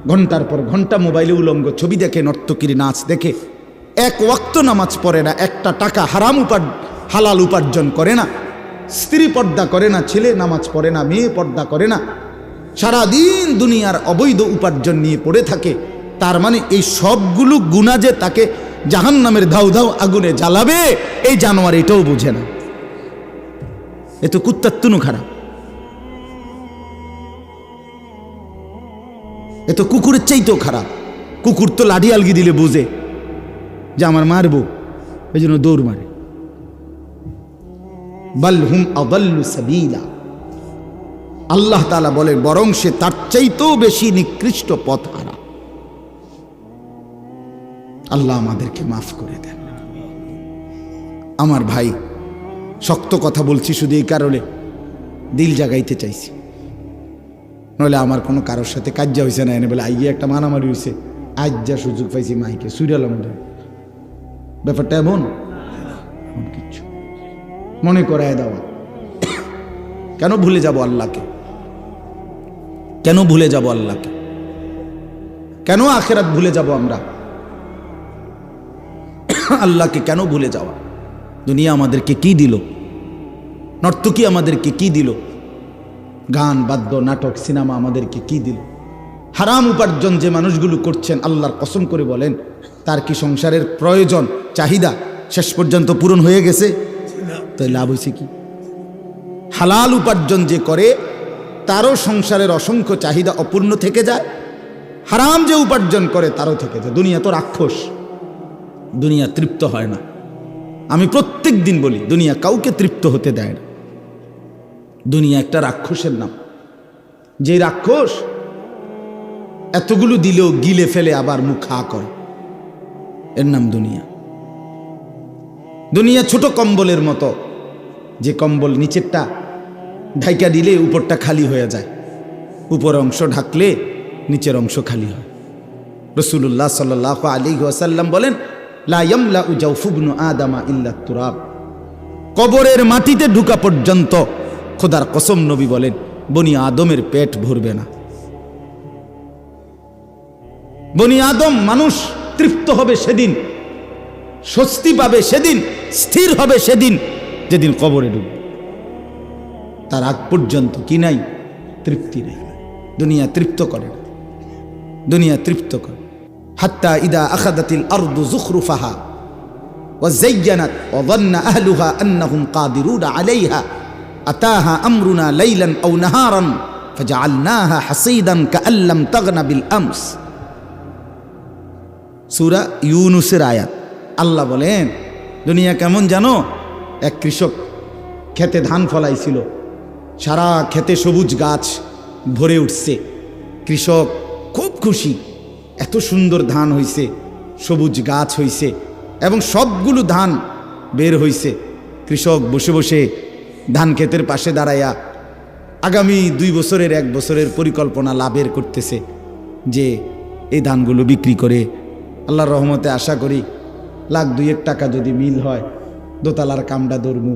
S1: ঘন্টার পর ঘন্টা মোবাইলে উলঙ্গ ছবি দেখে, নর্তকীর নাচ দেখে, এক ওয়াক্ত নামাজ পড়ে না, একটা টাকা হারাম হালাল উপার্জন করে না, স্ত্রী পর্দা করে না, ছেলে নামাজ পড়ে না, মেয়ে পর্দা করে না, সারাদিন দুনিয়ার অবৈধ উপার্জন নিয়ে পড়ে থাকে। তার মানে এই সবগুলো গুনাহ যে তাকে জাহান্নামের ধাউ ধাউ আগুনে জ্বালাবে, এই জানোয়ার এটাও বুঝে না। এ তো কুত্তার তুনু খারাপ, এ তো কুকুরের চাইতেও খারাপ। কুকুর তো লাঠি আলগি দিলে বুঝে যে আমার মারবো, এই জন্য দৌড় মারে। বাল হুম আদাল্লু সাবিলা। আল্লাহ তাআলা বলে, বরং সে তার চাইতেও বেশি নিকৃষ্ট পথহারা। আল্লাহ আমাদেরকে মাফ করে দেন। আমার ভাই, শক্ত কথা বলছি শুধু এই কারণে, দিল জাগাইতে চাইছি, নইলে আমার কোনো কারোর সাথে কাজ্জা হয়েছে না, এনে বলে আইয়ে একটা মারামারি হয়েছে, আজ যা সুযোগ পাইছি মাইকে সুইরালাম। ব্যাপারটা এমন কিচ্ছু মনে করায় দেওয়া। কেন ভুলে যাব আল্লাহকে? কেন ভুলে যাব আল্লাহকে? কেন আখিরাত ভুলে যাব আমরা? আল্লাহকে কেন ভুলে যাওয়া? দুনিয়া আমাদেরকে কি দিল? নর্তকী আমাদেরকে কি দিল? গান, বাদ্য, নাটক, সিনেমা আমাদেরকে কি দিল? হারাম উপার্জন যে মানুষগুলো করছেন, আল্লাহর কসম করে বলেন, তার কি সংসারের প্রয়োজন, চাহিদা শেষ পর্যন্ত পূরণ হয়ে গেছে? তো লাভ হয়েছে কি? হালাল উপার্জন যে করে তারও সংসারের অসংখ্য চাহিদা অপূর্ণ থেকে যায়, হারাম যে উপার্জন করে তারও থেকে যায়। দুনিয়া তো রাক্ষস, দুনিয়া তৃপ্ত হয় না। আমি প্রত্যেক দিন বলি, দুনিয়া কাউকে তৃপ্ত হতে দেয় না। দুনিয়া একটা রাক্ষসের নাম, যে রাক্ষস এতগুলো দিলেও গিলে ফেলে আবার মুখ খা করে, এর নাম দুনিয়া। দুনিয়া ছোট কম্বলের মতো, যে কম্বল নিচেরটা ঢাইকা দিলে উপরটা খালি হয়ে যায়, উপর অংশ ঢাকলে নিচের অংশ খালি হয়। রাসূলুল্লাহ সাল্লাল্লাহু আলাইহি ওয়াসাল্লাম বলেন, লা ইয়ামলাউ জাওফু ইবনু আদামা ইল্লা তুরাব। কবরের মাটিতে ঢুকা পর্যন্ত খোদার কসম নবী বলেন বনি আদমের পেট ভরবে না। বনি আদম মানুষ তৃপ্ত হবে সেদিন, স্বস্তি পাবে সেদিন, স্থির হবে সেদিন যেদিন কবরে ঢুকবে। তার আগ পর্যন্ত কি নাই? তৃপ্তি নেই। দুনিয়া তৃপ্ত করে না, দুনিয়া তৃপ্ত করে। হাত্তা ইদা আখাদাতিল আরদু যুখরুফাহা ওয়া যায়্যানাত ওয়া যান্না আহলুহা আন্নাহুম কাদিরুনা আলাইহা আতাহা আমরুনা লাইলান আও নাহারান ফাজআলনাহা হাসীদান কাআল্লাম তাগনা বিল আমস। সূরা ইউনূসের আয়াত। আল্লাহ বলেন দুনিয়া কেমন জানো? এক কৃষক খেতে ধান ফলাইছিল, সারা খেতে সবুজ গাছ ভরে উঠছে। কৃষক খুব খুশি, এত সুন্দর ধান হইছে, সবুজ গাছ হইছে এবং সবগুলো ধান বের হইছে। কৃষক বসে বসে ধান ক্ষেতের পাশে দাঁড়াইয়া আগামী 2 বছরের 1 বছরের পরিকল্পনা লাভের করতেছে, যে এই ধানগুলো বিক্রি করে আল্লাহর রহমতে আশা করি লাখ 2-1 টাকা যদি মিল হয়, দোতলার কামড়া ধরমু,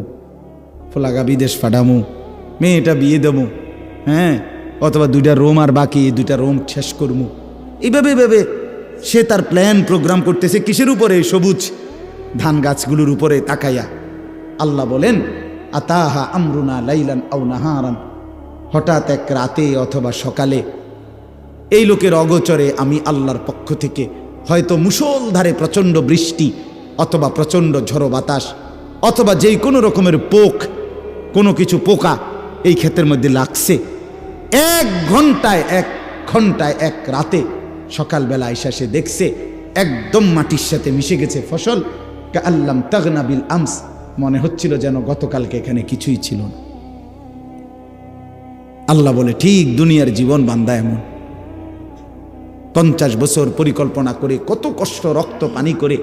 S1: ফোলাগা বিদেশ পাঠামু, মেয়েটা বিয়ে দেবো, হ্যাঁ, অথবা 2টা রোম আর বাকি, 2টা রোম শেষ করমু। এইভাবে ভেবে সে তার প্ল্যান প্রোগ্রাম করতেছে। কিসের উপরে? সবুজ ধান গাছগুলোর উপরে তাকাইয়া। আল্লাহ বলেন আতাহা আমরুনা লাইলান আও নাহারান, হঠাৎ এক রাতে অথবা সকালে এই লোকের অগোচরে আমি আল্লাহর পক্ষ থেকে হয়তো মুষলধারে প্রচণ্ড বৃষ্টি অথবা প্রচণ্ড ঝড়ো বাতাস অথবা যেই কোনো রকমের কোনো কিছু পোকা এই ক্ষেতের মধ্যে লাগছে। 1 ঘন্টায় 1 রাতে সকালবেলা আইসা সে দেখছে একদম মাটির সাথে মিশে গেছে ফসল। কাআল্লাম তাগনা বিল আমস, মনে হচ্ছিল যেন গতকালকে এখানে কিছুই ছিল না। আল্লাহ বলে ঠিক দুনিয়ার জীবন বান্দা এমন। 50 বছর পরিকল্পনা করে, কত কষ্ট, রক্ত পানি করে,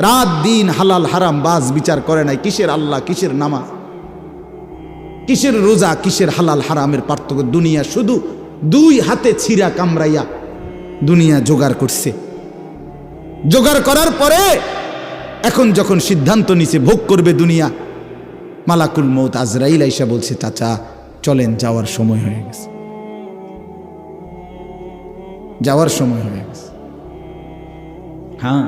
S1: রাত দিন হালাল হারাম বাজ বিচার করে নাই। কিসের আল্লাহ, কিসের নামাজ, কিসের রোজা, কিসের হালাল হারামের পার্থক্য? দুনিয়া শুধু 2 হাতে ছিঁড়া কামড়াইয়া দুনিয়া জোগাড় করছে। জোগাড় করার পরে এখন যখন সিদ্ধান্ত নিছে ভোগ করবে দুনিয়া, মালাকুল মউত আজরাইল আইসা বলছে চাচা চলেন, যাওয়ার সময় হয়ে গেছে, যাওয়ার সময় হয়ে গেছে। হ্যাঁ,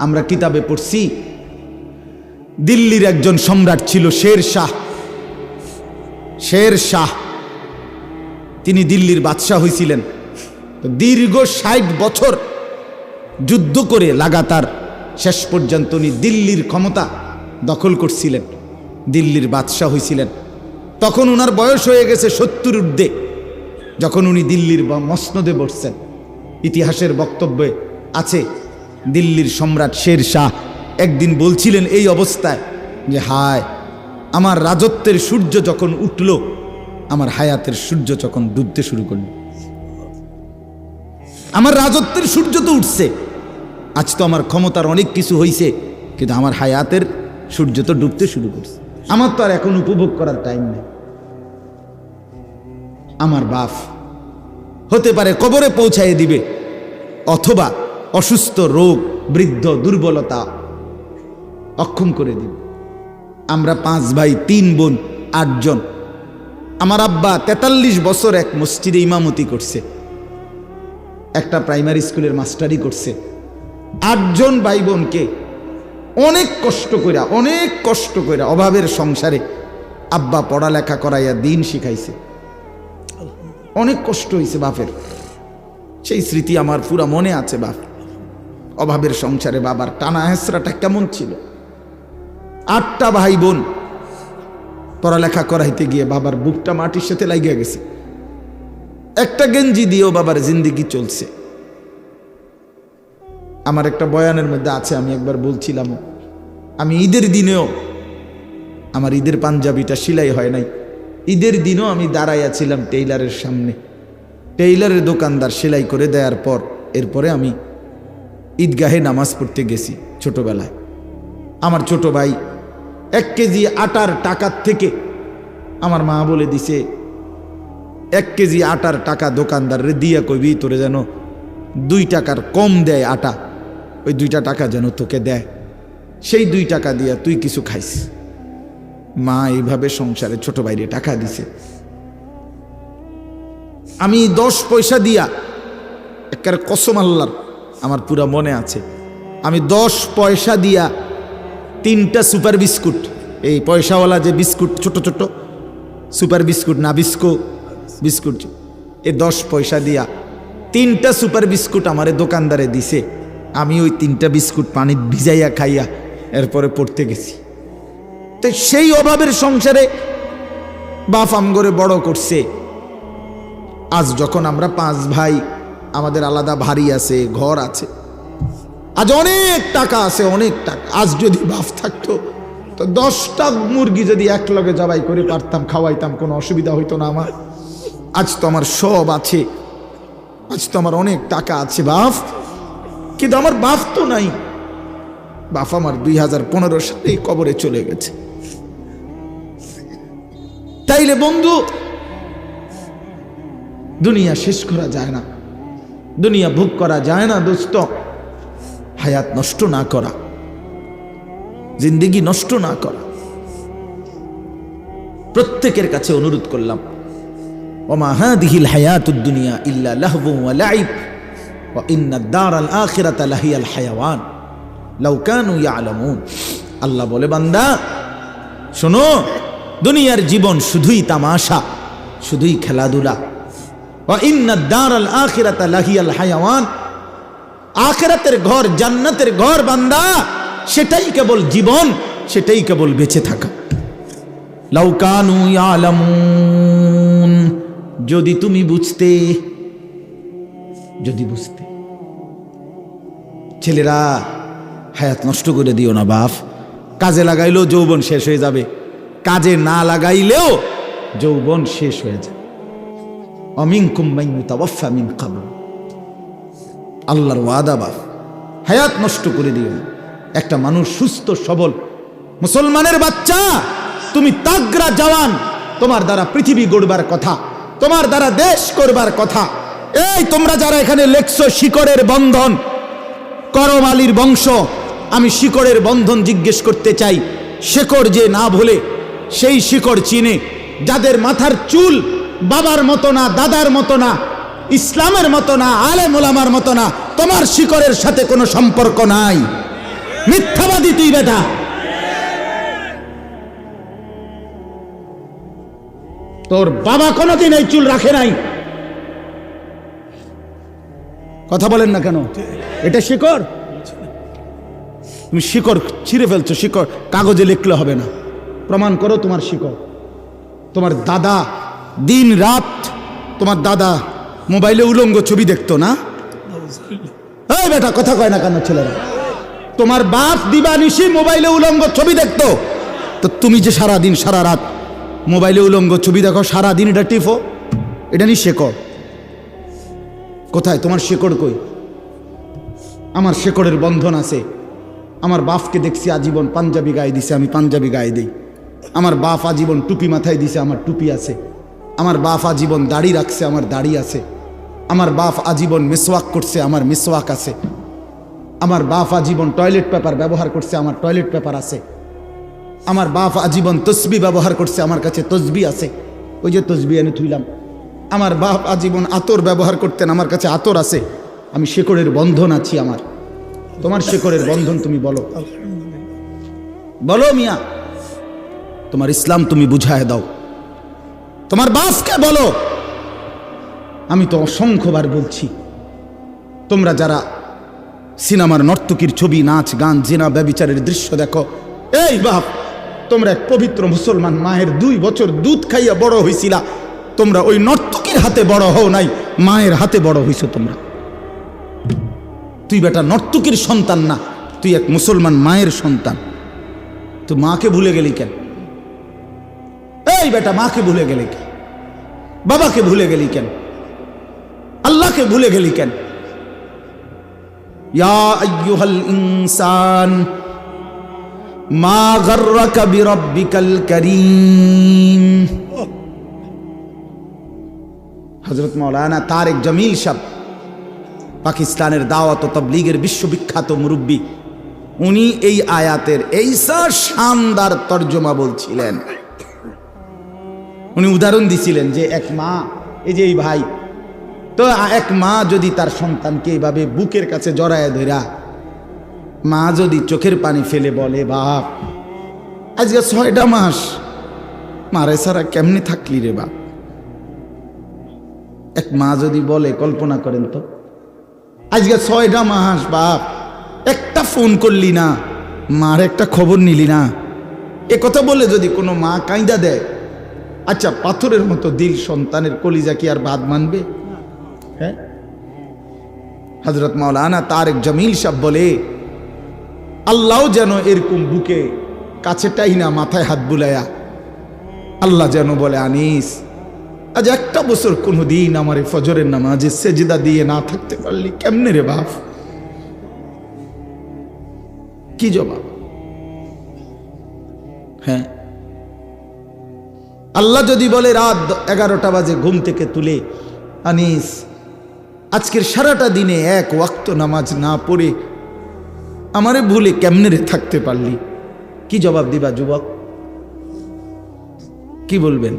S1: আমরা কিতাবে পড়ছি দিল্লির একজন সম্রাট ছিল শের শাহ। তিনি দিল্লির বাদশাহ হয়েছিলেন। তো দীর্ঘ 60 বছর যুদ্ধ করে লাগাতার শেষ পর্যন্ত উনি দিল্লির ক্ষমতা দখল করছিলেন, দিল্লির বাদশাহ হয়েছিলেন। তখন ওনার বয়স হয়ে গেছে 70 ঊর্ধ্বে যখন উনি দিল্লির মসনদে বসছেন। ইতিহাসের বক্তব্যে আছে দিল্লির সম্রাট শের শাহ একদিন বলছিলেন এই অবস্থায় যে হায়, আমার রাজত্বের সূর্য যখন উঠল, আমার হায়াতের সূর্য যখন ডুবতে শুরু করল। আমার রাজত্বের সূর্য তো উঠছে, আজ তো আমার ক্ষমতার অনেক কিছু হয়েছে, কিন্তু আমার হায়াতের সূর্য তো ডুবতে শুরু করছে। আমার তো আর এখন উপভোগ করার টাইম নেই। আমার বাপ হতে পারে কবরে পৌঁছায় দিবে, অথবা অসুস্থ, রোগ, বৃদ্ধ, দুর্বলতা অক্ষম করে দিবে। আমরা 5 ভাই 3 বোন 8 জন। আমার আব্বা 43 বছর এক মসজিদে ইমামতি করছে, একটা প্রাইমারি স্কুলের মাস্টারি করছে। 8 জন ভাই বোনকে অনেক কষ্ট কইরা অভাবের সংসারে আব্বা পড়ালেখা করাইয়া দিন শিখাইছে। অনেক কষ্ট হয়েছে বাপের, সেই স্মৃতি আমার পুরা মনে আছে। বাপ অভাবের সংসারে বাবার টানা হেসরাটা কেমন ছিল। 8টা ভাই বোন, পড়ালেখা করাইতে গিয়ে বাবার বুকটা মাটির সাথে লাগিয়ে গেছে। একটা গেঞ্জি দিয়েও বাবার জিন্দিগি চলছে। আমার একটা বয়ানের মধ্যে আছে, আমি একবার বলছিলাম, আমি ঈদের দিনেও আমার ঈদের পাঞ্জাবিটা সেলাই হয় নাই, ঈদের দিনও আমি দাঁড়াইয়াছিলাম টেইলারের সামনে। টেইলারের দোকানদার সেলাই করে দেওয়ার পর এরপরে আমি ঈদগাহে নামাজ পড়তে গেছি। ছোটবেলায় আমার ছোট ভাই 1 কেজি আটার টাকার থেকে আমার মা বলে দিছে 1 কেজি আটার টাকা দোকানদারে দিয়া কইবি তোরে যেন 2 টাকার কম দেয় আটা, ওই 2টা টাকা যেন তোকে দেয়, সেই 2 টাকা দিয়া তুই কিছু খাইস। মা এইভাবে সংসারে ছোট ভাইরে টাকা দিছে। আমি 10 পয়সা দিয়া, একের কসম আল্লাহর আমার পুরা মনে আছে, আমি 10 পয়সা দিয়া 3টা সুপার বিস্কুট, এই পয়সাওয়ালা যে বিস্কুট ছোট ছোট সুপার বিস্কুট না বিস্কো বিস্কুট, এই 10 পয়সা দিয়া 3টা সুপার বিস্কুট আমারে দোকানদারে দিছে। আমি ওই 3টা বিস্কুট পানি ভিজাইয়া খাইয়া এরপরে পড়তে গেছি। তো সেই অভাবের সংসারে বাপ আমগরে বড় করছে। আজ যখন আমরা 5 ভাই, আমাদের আলাদা বাড়ি আছে, ঘর আছে, আজ অনেক টাকা আছে, অনেক টাকা। আজ যদি বাপ থাকতো তো 10টা মুরগি যদি একলগে জবাই করে পারতাম, খাওয়াইতাম, কোনো অসুবিধা হইতো না আমার। আজ তো আমার সব আছে, আজ তো আমার অনেক টাকা আছে বাপ, কিন্তু আমার বাপ তো নাই। বাপ আমার 2015 সালে কবরে চলে গেছে। তাইলে বন্ধু, দুনিয়া শেষ করা যায় না, দুনিয়া ভোগ করা যায় না দোস্ত। হায়াত নষ্ট না করা, জিন্দেগি নষ্ট না করা। প্রত্যেকের কাছে অনুরোধ করলাম, ওমা হাদিহিল হায়াতুদ দুনিয়া ইল্লা লাহবু ওয়া লাইব ওয়া ইন্নাদ দারাল আখিরাতা লাহিয়াল হায়াওয়ান লাউ কানু ইয়ালামুন। আল্লাহ বলে, বান্দা শোনো, দুনিয়ার জীবন শুধুই তামাশা, শুধুই খেলাধুলা। ওয়া ইন্নাদ দারাল আখিরাতা লাহিয়াল হায়াওয়ান, আখিরাতের ঘর, জান্নাতের ঘর বান্দা, সেটাই কেবল জীবন, সেটাই কেবল বেঁচে থাকা। লাউ কানু ইয়ালামুন, যদি তুমি বুঝতে, যদি বুঝতে। ছেলেরা, হায়াত নষ্ট করে দিও না বাপ। কাজে লাগাইলেও যৌবন শেষ হয়ে যাবে, কাজে না লাগাইলেও যৌবন শেষ হয়ে যাবে। অমিনকুম মান ইউতাওয়াফা মিন ক্বাবল, আল্লাহর ওয়াদা বাপ, হায়াত নষ্ট করে দিও না। একটা মানুষ সুস্থ সবল মুসলমানের বাচ্চা, তুমি তাগড়া জওয়ান, তোমার দ্বারা পৃথিবী গড়বার কথা, তোমার দ্বারা দেশ করবার কথা। এই তোমরা যারা এখানে লেখছো শিকড়ের বন্ধন, করম আলীর বংশ, আমি শিকড়ের বন্ধন জিজ্ঞেস করতে চাই। শিকড় যে না ভুলে, সেই শিকড় চিনে, যাদের মাথার চুল বাবার মতো না, দাদার মতো না, ইসলামের মতো না, আলেম ওলামার মতো না, তোমার শিকড়ের সাথে কোনো সম্পর্ক নাই। মিথ্যাবাদী তুই বেটা। তোর বাবা কোনোদিন এই চুল রাখে নাই। কথা বলেন না কেন? এটা শিকড়, তুমি শিকড় ছিঁড়ে ফেলছো। শিকড় কাগজে লিখলে হবে না, প্রমাণ করো তোমার শিকড়। তোমার দাদা দিন রাত, তোমার দাদা মোবাইলে উলঙ্গ ছবি দেখতো না? এই বেটা কথা কয় না কেন ছেলেরা? তোমার বাপ দিবানিশি মোবাইলে উলঙ্গ ছবি দেখতো, তো তুমি যে সারা দিন সারা রাত মোবাইলে উলঙ্গ ছবি দেখো, সারা দিন এটা টিফো, এটা নি শেকড়। কোথায় তোমার শেকড়? কই? আমার শেকড়ের বন্ধন আছে। আমার বাপকে দেখছি আজীবন পাঞ্জাবি গায়ে দিছে, আমি পাঞ্জাবি গায়ে দিই। আমার বাপ আজীবন টুপি মাথায় দিছে, আমার টুপি আছে। আমার বাপ আজীবন দাড়ি রাখছে, আমার দাড়ি আছে। আমার বাপ আজীবন মিসওয়াক করছে, আমার মিসওয়াক আছে। আমার বাপ আজীবন টয়লেট পেপার ব্যবহার করছে, আমার টয়লেট পেপার আছে। আমার বাপ আজীবন তসবি ব্যবহার করছে, আমার কাছে তসবি আছে, ওই যে তসবি এনে থুইলাম। আমার বাপ আজীবন আতর ব্যবহার করতেন, আমার কাছে আতর আছে। আমি শেকড়ের বন্ধন আছি আমার। তোমার শেকড়ের বন্ধন তুমি বলো, বলো মিয়া, তোমার ইসলাম তুমি বুঝায় দাও। তোমার বাপকে বলো। আমি তো অসংখ্যবার বলছি, তোমরা যারা সিনেমার নর্তকীর ছবি, নাচ গান, জিনা ব্যভিচারের দৃশ্য দেখো, এই বাপ তোমরা এক পবিত্র মুসলমান মায়ের 2 বছর দুধ খাইয়া বড় হইছিলা, তোমরা ওই নর্তকীর হাতে বড় হও নাই, মায়ের হাতে বড় হইছো তোমরা। তুই বেটা নর্তকীর সন্তান না, তুই এক মুসলমান মায়ের সন্তান। তুই মাকে ভুলে গেলি কেন? এই বেটা মাকে ভুলে গেলি কেন? বাবাকে ভুলে গেলি কেন? আল্লাহকে ভুলে গেলি কেন? ইয়া আইয়ুহাল ইনসান মা গাররাকা বিরাব্বিকাল কারীম। হযরত মাওলানা তারেক জামিল সাহেব, পাকিস্তানের দাওয়াত ও তাবলীগের বিশ্ববিখ্যাত মুরব্বী, উনি এই আয়াতের এইসা শানদার তর্জমা বলছিলেন। উনি উদাহরণ দিছিলেন যে এক মা, এই যে এই ভাই, তো এক মা যদি তার সন্তানকে এইভাবে বুকের কাছে জড়ায় ধরা, মা যদি চোখের পানি ফেলে বলে, বাপ আজকে 6টা মাস মারে সারা কেমনে থাকলি রে বাপ। এক মা যদি বলে, কল্পনা করেন তো, আজকে 6টা মাস বাপ একটা ফোন করলি না, মার একটা খবর নিলি না, এ কথা বলে যদি কোনো মা কাঁদা দেয়, আচ্ছা পাথরের মতো দিল সন্তানের কলিজা কি আর বাদ মানবে? হ্যাঁ, হযরত মাওলানা তারেক জামিল সাহেব বলে, আল্লাহ যেন এরকম বুকে কাছেটাই না, মাথায় হাত বুলায়া আল্লাহ যেন বলে, আনিস আজ একটা বছর কোনো দিন আমার ফজরের নামাজে সেজদা দিয়ে না থাকতে পারলি কেমনে রে বাপ? কি জবাব? হ্যাঁ, আল্লাহ যদি বলে রাত 11টা বাজে ঘুম থেকে তুলে, আনিস আজকের সারাটা দিনে এক ওয়াক্ত নামাজ না পড়ে আমারে ভুলে কেমনে রে থাকতে পারলি? কি জবাব দিবা যুবক? কি বলবেন?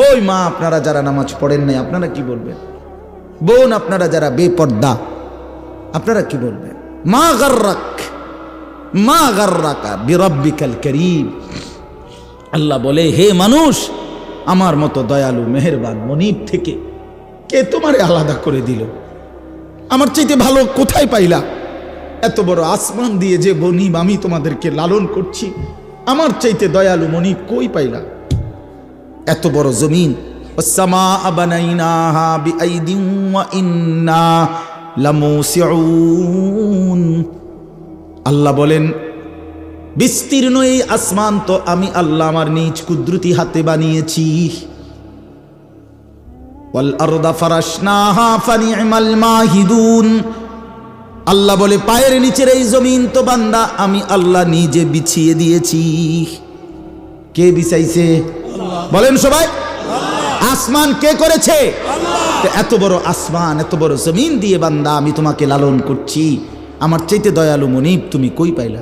S1: ওই মা আপনারা যারা নামাজ পড়েন নাই, আপনারা কি বলবেন? বোন আপনারা যারা বেপর্দা, আপনারা কি বলবেন? মা গাররাকা বিরাব্বিকাল কারীম। আল্লাহ বলে, হে মানুষ, আমার মতো দয়ালু মেহেরবান মনিব থেকে কে তোমারে আলাদা করে দিল? আমার চাইতে ভালো কোথায় পাইলা? এত বড় আসমান দিয়ে যে মনিব আমি তোমাদেরকে লালন করছি, আমার চাইতে দয়ালু মনিব কই পাইলা? এত বড় জমিন, ওয়াস-সামাআ বানাইনাহা বিআইদিন ওয়া ইন্না লামুসিউন। আল্লাহ বলেন, বিস্তীর্ণ এই আসমান তো আমি আল্লাহ আমার নিজ কুদরতি হাতে বানিয়েছি। ওয়াল আরদা ফারাশনাহা ফানি'মাল মাহিদুন। আল্লাহ বলে, পায়ের নিচের এই জমিন তো বান্দা আমি আল্লাহ নিজে বিছিয়ে দিয়েছি। কে বিছাইছে? বলেন সবাই। আসমান কে করেছে? এত বড় আসমান, এত বড় জমিন দিয়ে বান্দা আমি তোমাকে লালন করছি, আমার চাইতে দয়ালু মনিব তুমি কই পাইলা?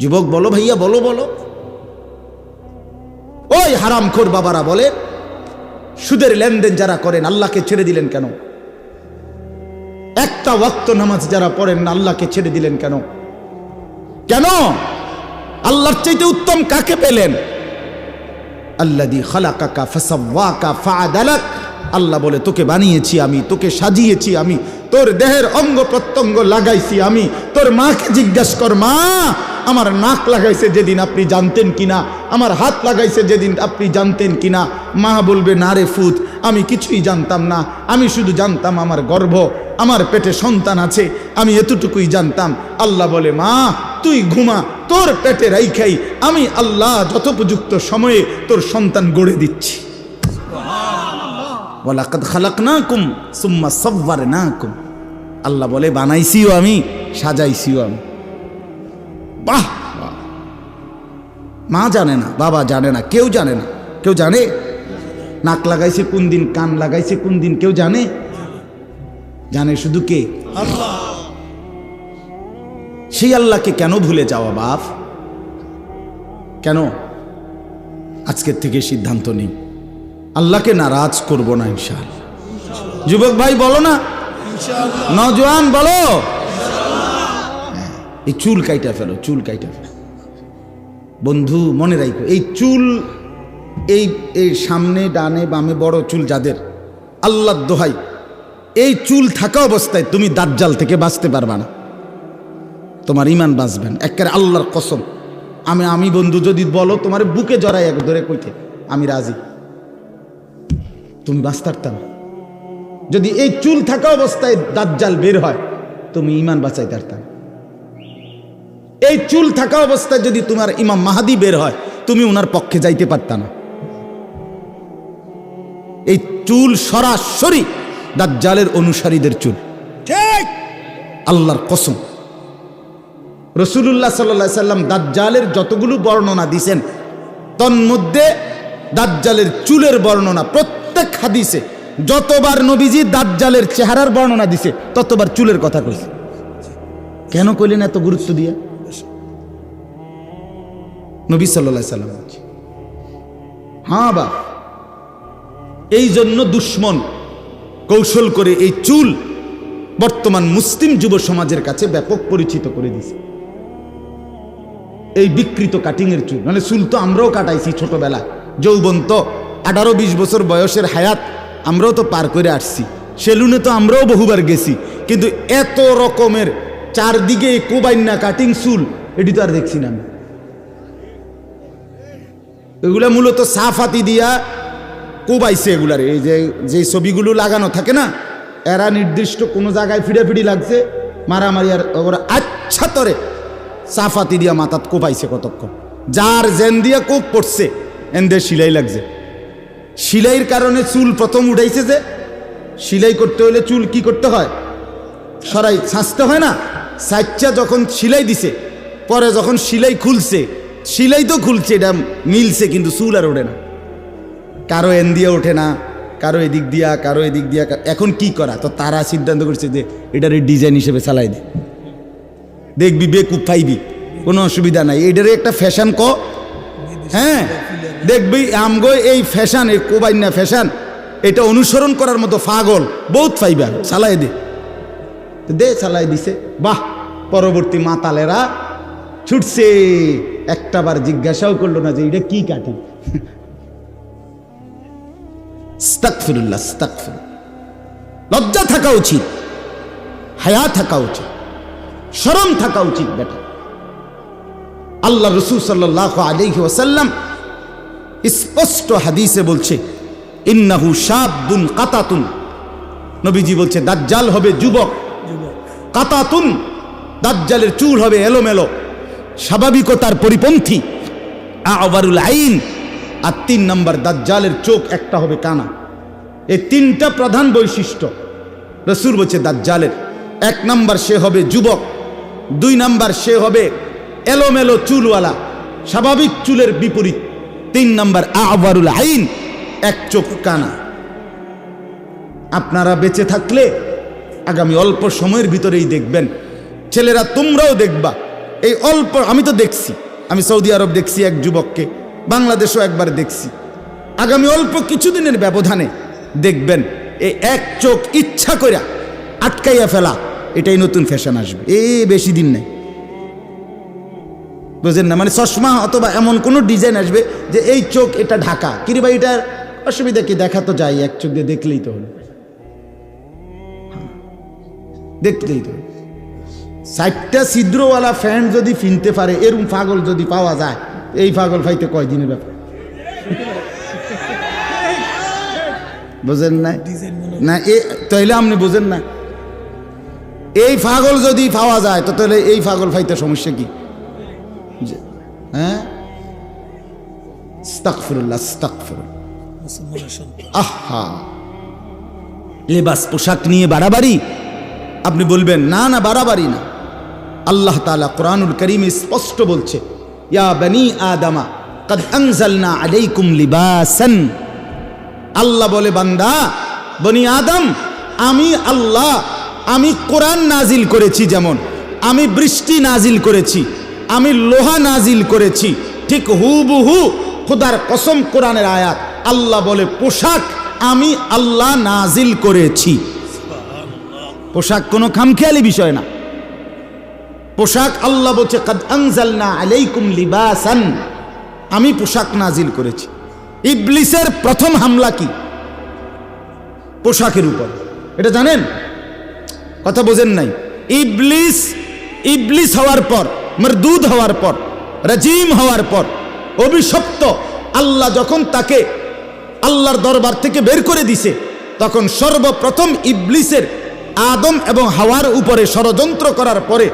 S1: যুবক বলো, ভাইয়া বলো বলো। ওই হারামখোর বাবারা বলে, সুদের লেনদেন যারা করেন আল্লাহকে ছেড়ে দিলেন কেন? একটা ওয়াক্ত নামাজ যারা পড়েন না আল্লাহকে ছেড়ে দিলেন কেন? কেন? আল্লাহর চাইতে উত্তম কাকে পেলেন? আল্লাযী খালাকাকা ফাসাওয়াকা ফাআদালাক। আল্লাহ বলে, তোকে বানিয়েছি আমি, তোকে সাজিয়েছি আমি, তোর দেহের অঙ্গ প্রত্যঙ্গ লাগাইছি আমি। তোর মাকে জিজ্ঞাসা কর, মা আমার নাক লাগাইছে যেদিন আপনি জানতেন কিনা, আমার হাত লাগাইছে যেদিন আপনি জানতেন কিনা? মা বলবে, না রে ফুত, আমি কিছুই জানতাম না, আমি শুধু জানতাম আমার গর্ভ, আমার পেটে সন্তান আছে, আমি এতটুকুই জানতাম। আল্লাহ বলে, মা তুই ঘুমা, তোর পেটে রাইখাই আমি আল্লাহ যথোপযুক্ত সময়ে তোর সন্তান গড়ে দিচ্ছি। ওয়ালাকাদ খালাকনাকুম সুম্মা সাওয়ারনাকুম। আল্লাহ বলে, বানাইছিও আমি, সাজাইছিও আমি। বাহ! মা জানে না, বাবা জানে না, কেউ জানে না। কেউ জানে নাক লাগাইছে কোন দিন, কান লাগাইছে কোন দিন? কেউ জানে? জানে শুধু কে? আল্লাহ। সেই আল্লাহকে কেন ভুলে যাওয়া বাপ? কেন? আজকের থেকে সিদ্ধান্ত নিই, আল্লাহকে নারাজ করব না ইনশাআল্লাহ। যুবক ভাই বলো না, নওজোয়ান বলো, এই চুল কাইটা ফেলো, চুল কাইটা ফেলো। বন্ধু মনে রাখো, এই চুল, এই সামনে ডানে বামে বড় চুল যাদের, আল্লাহর দোহাই, এই চুল থাকা অবস্থায় তুমি দাজ্জাল থেকে বাঁচতে পারবা না, তোমার ঈমান বাঁচবে না। একেবারে আল্লাহর কসম, আমি বন্ধু যদি বলো তোমার বুকে জড়াই এক ধরে কইতে আমি রাজি, তুমি বাঁচতে পারতা না। যদি এই চুল থাকা অবস্থায় দাজ্জাল বের হয় তুমি ঈমান বাঁচাইতে পারতা না। এই চুল থাকা অবস্থায় যদি তোমার ইমাম মাহাদি বের হয় তুমি ওনার পক্ষে যাইতে পারতা না। এই চুল সরাসরি দাজ্জালের অনুসারীদের চুল, ঠিক আল্লাহর কসম। রাসূলুল্লাহ সাল্লাল্লাহু আলাইহি সাল্লাম দাজ্জালের যতগুলো বর্ণনা দিয়েছেন তন্মধ্যে দাজ্জালের চুলের বর্ণনা প্রত্যেক হাদিসে যতবার নবীজি দাজ্জালের চেহারার বর্ণনা দিছে ততবার চুলের কথা কইছে। কেন কইলেন এত গুরুত্ব দিয়ে? নবী সাল্লাল্লাহু আলাইহি সাল্লাম হ্যাঁ বা এই জন্য দুশ্মন কৌশল করে এই চুল বর্তমান মুসলিম যুব সমাজের কাছে ব্যাপক পরিচিত করে দিছে। এই বিকৃত কাটিং এর চুল, মানে চুল তো আমরাও কাটাইছি ছোটবেলা, যৌবন তো 18-20 বছর বয়সের হায়াত আমরাও তো পার করে আসছি, সেলুনে তো আমরাও বহুবার গেছি, কিন্তু এত রকমের চারদিকে কোবাইন্না কাটিং চুল এটি তো আর দেখছি না। এগুলা মূলত সাফাতি দিয়া কোবাইছে এগুলার, এই যে ছবিগুলো লাগানো থাকে না, এরা নির্দিষ্ট কোনো জায়গায় ফিড়াফিড়ি লাগছে মারামারি আর ওরা আচ্ছা তরে সাফাতি দিয়া মাথাত কোপাইছে কতক্ষণ, যার জেন দিয়া কোপ পড়ছে এনদে সিলাই লাগছে। সিলাইয়ের কারণে চুল প্রথম উঠাইছে, যে সিলাই করতে হলে চুল কি করতে হয়, সরাই ছাঁচতে হয় না, সাইচ্চা যখন সিলাই দিছে পরে যখন সিলাই খুলছে, সিলাই তো খুলছে এটা মিলছে কিন্তু চুল আর ওঠে না, কারো এন দিয়ে ওঠে না, কারো এদিক দিয়া, কারো এদিক দিয়া। এখন কি করা, তো তারা সিদ্ধান্ত করছে যে এটার ডিজাইন হিসেবে চালাই দে, দেখবি বেকুব পাইবি, কোনো অসুবিধা নাই, এটারে একটা ফ্যাশন ক, হ্যাঁ দেখবি আমগো এই ফ্যাশন, এই কোবাইন্না ফ্যাশন, এটা অনুসরণ করার মতো পাগল বহুত পাইবা, চালাই দে, দে চালাই দিছে। বাহ, পরবর্তী মাতালেরা ছুটছে, একটাবার জিজ্ঞাসাও করলো না যে এটা কি কাটি। আস্তাগফিরুল্লাহ, আস্তাগফিরুল্লাহ। লজ্জা থাকা উচিত, হায়া থাকা উচিত, শরম থাকা উচিত বেটা। আল্লাহ রাসূল সাল্লাল্লাহু আলাইহি ওয়াসাল্লাম স্পষ্ট হাদিসে বলছে ইন্নাহু শাবুন কাতাতুন, নবীজি বলছে দাজ্জাল হবে যুবক, কাতাতুন দাজ্জালের চুল হবে এলোমেলো, স্বাভাবিকতার পরিপন্থী, আওয়ারুল আইন, আর 3 নম্বর দাজ্জালের চোখ একটা হবে কানা। এই 3টা প্রধান বৈশিষ্ট্য রাসূল বলছে দাজ্জালের। 1 নম্বর সে হবে যুবক, 2 নম্বর সে হবে এলোমেলো চুলওয়ালা, স্বাভাবিক চুলের বিপরীত, 3 নম্বর আওয়ারুল আইন, এক চোখ কানা। আপনারা বেঁচে থাকলে আগামী অল্প সময়ের ভিতরেই দেখবেন, ছেলেরা তোমরাও দেখবা, এই অল্প, আমি তো দেখছি, আমি সৌদি আরব দেখছি এক যুবককে, বাংলাদেশও একবার দেখছি, আগামী অল্প কিছুদিনের ব্যবধানে দেখবেন এই এক চোখ ইচ্ছা করে আটকাইয়া ফেলা, এটাই নতুন ফ্যাশন আসবে, বেশি দিন নেই, বুঝেন না? মানে চশমা অথবা এমন কোনো ডিজাইন আসবে যে এই চোখ এটা ঢাকা, কিরে ভাই এটার অসুবিধা কি, দেখা তো যায়, এক চোখ দিয়ে দেখলেই তো হলো, দেখলেই তো। 60টা ছিদ্রওয়ালা ফ্যান যদি কিনতে পারে, এরকম পাগল যদি পাওয়া যায়, এই পাগল পাইতে কয়দিনের ব্যাপার, বুঝেন না? না তাইলে আপনি বুঝেন না, এই পাগল যদি পাওয়া যায় তো তাহলে এই পাগল পাইতে সমস্যা কি? হ্যাঁ, আস্তাগফিরুল্লাহ, আস্তাগফিরুল্লাহ। আহা, লেবাস পোশাক নিয়ে বাড়াবাড়ি, আপনি বলবেন না না বাড়াবাড়ি না, আল্লাহ তাআলা কোরআনুল কারীমে স্পষ্ট বলছে ইয়া বনি আদমা কদ আনজালনা আলাইকুম লিবাসান। আল্লাহ বলে বান্দা বনি আদম, আমি আল্লাহ, আমি কোরআন নাজিল করেছি, যেমন আমি বৃষ্টি নাজিল করেছি, আমি লোহা নাজিল করেছি, ঠিক হুবহু খোদার কসম কোরআনের আয়াত, আল্লাহ বলে পোশাক আমি আল্লাহ নাজিল করেছি। পোশাক কোনো খামখেয়ালি বিষয় না, পোশাক আল্লাহ বলছে কদ আনজালনা আলাইকুম লিবাসান, আমি পোশাক নাজিল করেছি। ইবলিসের প্রথম হামলা কি? পোশাকের উপর, এটা জানেন? কথা বোঝেন নাই? ইবলিস হওয়ার পর, মরদুদ হওয়ার পর রাজিম হওয়ার পর, অভিশপ্ত, আল্লাহ যখন তাকে আল্লাহর দরবার থেকে বের করে দিছে, তখন সর্বপ্রথম ইবলিসের আদম এবং হাওয়ার উপরে ষড়যন্ত্র করার পরে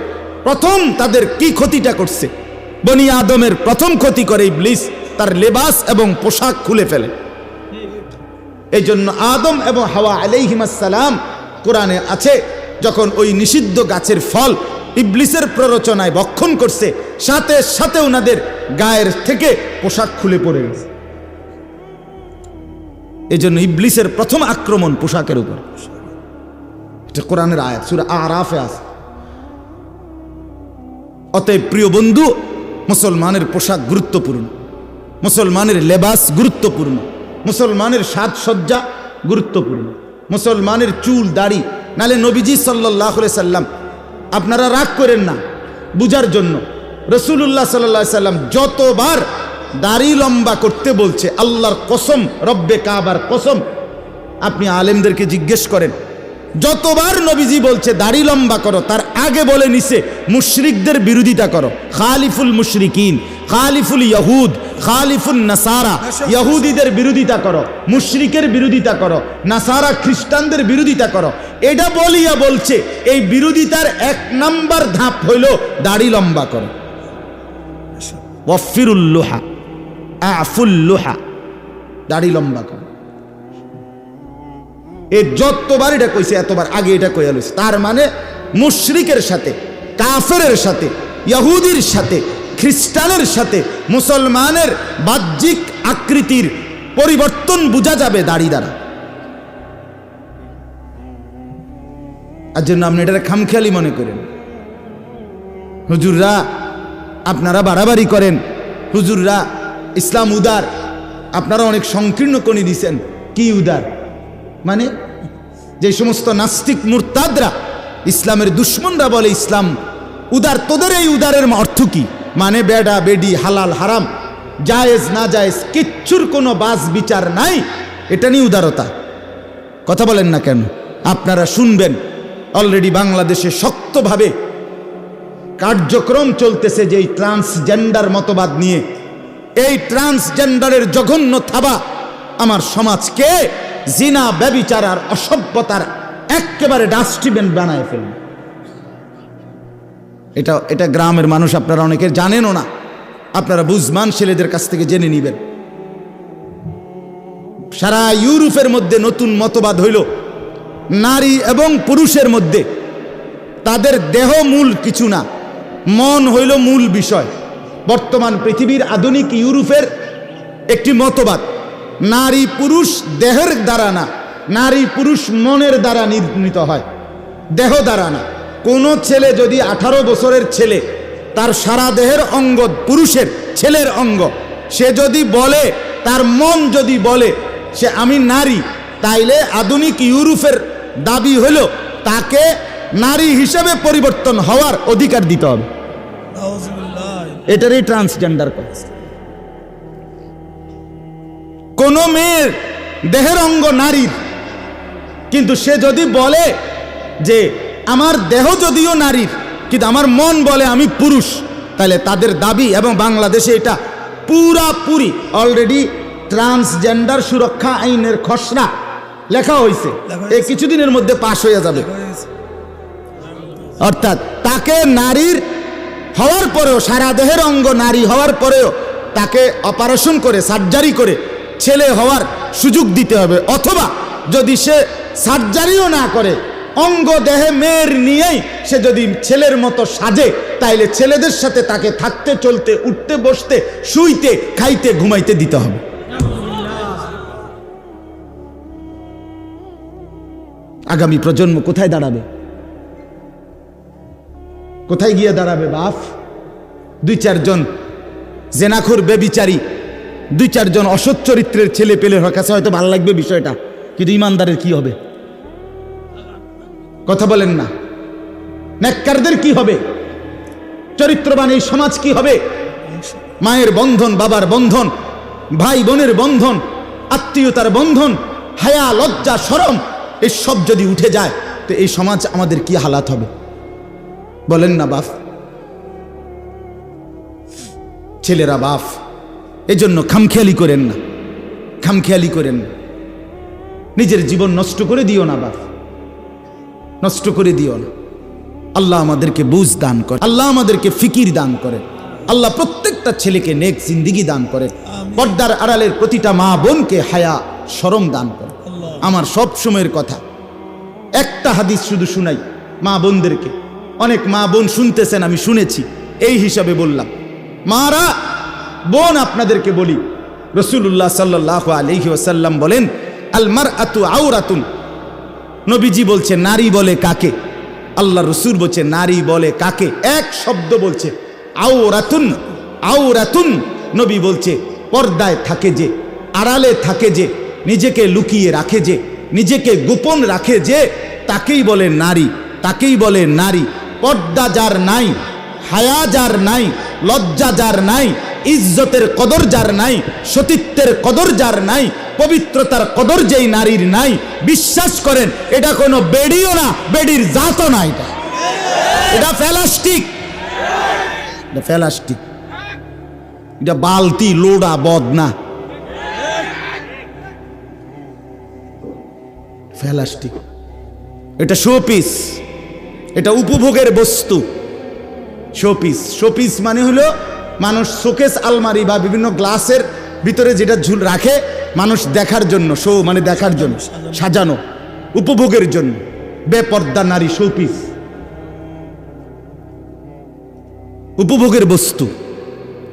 S1: প্রথম তাদের কি ক্ষতিটা করছে? বনি আদমের প্রথম ক্ষতি করে ইবলিস, তার লেবাস এবং পোশাক খুলে ফেলে। এই জন্য আদম এবং হাওয়া আলাইহিমাস সালাম, কোরআনে আছে, যখন ওই নিষিদ্ধ গাছের ফল ইবলিসের প্ররোচনায় ভক্ষণ করছে, সাথে সাথে ওনাদের গায়ের থেকে পোশাক খুলে পড়ে গেছে। এই জন্য ইবলিসের প্রথম আক্রমণ পোশাকের উপর। এটা কোরআনের আয়াত, সূরা আরাফে আছে। অতএব প্রিয় বন্ধু, মুসলমানের পোশাক গুরুত্বপূর্ণ, মুসলমানের লেবাস গুরুত্বপূর্ণ, মুসলমানের সাজসজ্জা গুরুত্বপূর্ণ, মুসলমানের চুল দাড়ি। নালে নবীজি সাল্লাল্লাহু আলাইহি সাল্লাম, আপনারা রাগ করেন না, বুঝার জন্য, রাসূলুল্লাহ সাল্লাল্লাহু আলাইহি সাল্লাম যতবার দাড়ি লম্বা করতে বলছে, আল্লাহর কসম, রব্বে কাবার কসম, আপনি আলেমদেরকে জিজ্ঞেস করেন, যতবার নবীজি বলছে দাড়ি লম্বা করো, তার আগে বলে নিছে মুশরিকদের বিরোধিতা করো, খালিফুল মুশরিকিন, খালিফুল ইয়াহুদ, খালিফুল নাসারা, ইহুদিদের বিরোধিতা করো, মুশরিকের বিরোধিতা করো, নাসারা খ্রিস্টানদের বিরোধিতা করো। এটা বলিয়া বলছে এই বিরোধিতার 1 নাম্বার ধাপ হইল দাড়ি লম্বা করো। ওয়াফিরুল লুহা, আফুল লুহা, দাড়ি লম্বা করো। এ যতবার এটা কইছে এতবার আগে এটা কইয়া লইছে। তার মানে মুশরিকের সাথে, কাফেরের সাথে, ইহুদির সাথে, খ্রিস্টানের সাথে মুসলমানের বাহ্যিক আকৃতির পরিবর্তন বোঝা যাবে দাড়ি দ্বারা। আর জন্য আপনি এটা খামখেয়ালি মনে করেন। হুজুররা আপনারা বাড়াবাড়ি করেন, হুজুররা ইসলাম উদার, আপনারা অনেক সংকীর্ণ কোণে দিছেন। কি উদার মানে? যে সমস্ত নাস্তিক মুরতাদরা, ইসলামের দুশ্মনরা বলে ইসলাম উদার, তোদের এই উদারের অর্থ কি? মানে বেডা বেডি, হালাল হারাম, জায়েজ না জায়েজ, কিচ্ছুর কোনো বাস বিচার নাই, এটা নিয়ে উদারতা। কথা বলেন না কেন? আপনারা শুনবেন, অলরেডি বাংলাদেশে শক্তভাবে কার্যক্রম চলতেছে যে এই ট্রান্সজেন্ডার মতবাদ নিয়ে। এই ট্রান্সজেন্ডারের জঘন্য থাবা আমার সমাজকে জিনা, ব্যভিচার আর অসভ্যতার একেবারে ডাস্টবিন বানায় ফেলবে। এটা গ্রামের মানুষ আপনারা অনেকে জানেনও না, আপনারা বুঝমান ছেলেদের কাছ থেকে জেনে নিবেন। সারা ইউরোপের মধ্যে নতুন মতবাদ হইল নারী এবং পুরুষের মধ্যে তাদের দেহ মূল কিছু না, মন হইল মূল বিষয়। বর্তমান পৃথিবীর আধুনিক ইউরোপের একটি মতবাদ, নারী পুরুষ দেহের দ্বারা না, নারী পুরুষ মনের দ্বারা নির্মিত হয়, দেহ দ্বারা না। কোনো ছেলে যদি 18 বছরের ছেলে, তার সারা দেহের অঙ্গ পুরুষের, ছেলের অঙ্গ, সে যদি বলে, তার মন যদি বলে সে আমি নারী, তাইলে আধুনিক ইউরোপের দাবি হলো তাকে নারী হিসেবে পরিবর্তন হওয়ার অধিকার দিতে হবে। এটারই ট্রান্সজেন্ডার করে। কোন মেয়ের দেহের অঙ্গ নারীর, কিন্তু সে যদি বলে যে আমার দেহ যদিও নারীর কিন্তু আমার মন বলে আমি পুরুষ, তাহলে তাদের দাবি, এবং বাংলাদেশে এটা পুরাপুরি অলরেডি ট্রান্সজেন্ডার সুরক্ষা আইনের খসড়া লেখা হয়েছে, এই কিছুদিনের মধ্যে পাশ হয়ে যাবে। অর্থাৎ তাকে নারীর হওয়ার পরেও, সারা দেহের অঙ্গ নারী হওয়ার পরেও তাকে অপারেশন করে, সার্জারি করে ছেলে হওয়ার সুযোগ দিতে হবে। অথবা যদি সে সার্জারিও না করে, অঙ্গ দেহে মেয়ের নিয়েই সে যদি ছেলের মতো সাজে, তাইলে ছেলেদের সাথে তাকে থাকতে, চলতে, উঠতে, বসতে, শুইতে, খাইতে, ঘুমাইতে দিতে হবে। আগামী প্রজন্ম কোথায় দাঁড়াবে? কোথায় গিয়ে দাঁড়াবে বাপ? 2-4 জন জেনাখোর বেবিচারী, 2-4 জন অসৎ চরিত্রের ছেলে পেলে কাছে হয়তো ভালো লাগবে বিষয়টা, কিন্তু ইমানদারের কি হবে? কথা বলেন না। নেককারদের কি হবে? চরিত্রবান এই সমাজ কি হবে? মায়ের বন্ধন, বাবার বন্ধন, ভাই বোনের বন্ধন, আত্মীয়তার বন্ধন, হায়া, লজ্জা, শরম, এই সব যদি উঠে যায় তো এই সমাজ আমাদের কি হালাত হবে? বলেন না বাপ। ছেলেরা বাপ, এজন্য খামখেয়ালি করেন না, খামখেয়ালি করেন না। নিজের জীবন নষ্ট করে দিও না বাপ, নষ্ট করে দিও না। আল্লাহ আমাদেরকে বুঝ দান করে, আল্লাহ আমাদেরকে ফিকির দান করে, আল্লাহ প্রত্যেকটা ছেলেকে নেক জিন্দিগি দান করে, পর্দার আড়ালের প্রতিটা মা বোনকে হায়া শরম দান করে। আমার সব সময়ের কথা, একটা হাদিস শুধু শুনাই মা বোনদেরকে। অনেক মা বোন শুনতেছেন, আমি শুনেছি, এই হিসাবে বললাম। মারা বোন, আপনাদেরকে বলি, রাসূলুল্লাহ সাল্লাল্লাহু আলাইহি ওয়াসাল্লাম বলেন, আল মারআতু আওরাতুন। নবীজি বলছে নারী বলে কাকে? আল্লাহ রসুল বলছে নারী বলে কাকে? এক শব্দ বলছে, আওরাতুন। আওরাতুন, নবী বলছে পর্দায় থাকে যে, আড়ালে থাকে যে, নিজেকে লুকিয়ে রাখে যে, নিজেকে গোপন রাখে যে, তাকেই বলে নারী, তাকেই বলে নারী। পর্দা যার নাই, হায়া যার নাই, লজ্জা যার নাই, ইজ্জতের কদর যার নাই, সতীত্বের কদর যার নাই, পবিত্রতার কদর যেই নারীর নাই, বিশ্বাস করেন এটা কোনো বেডিও না, বেডির জাতও না। এটা প্লাস্টিক, এটা প্লাস্টিক, এটা বালতি লোড়া বদনা, প্লাস্টিক। এটা শোপিস, এটা উপভোগের বস্তু। শোপিস, শোপিস মানে হলো মানুষ শোকেস আলমারি বা বিভিন্ন গ্লাসের ভিতরে যেটা ঝুল রাখে মানুষ দেখার জন্য, শো মানে দেখার জন্য, সাজানো, উপভোগের জন্য। বেপর্দা নারী শোপিস, উপভোগের বস্তু।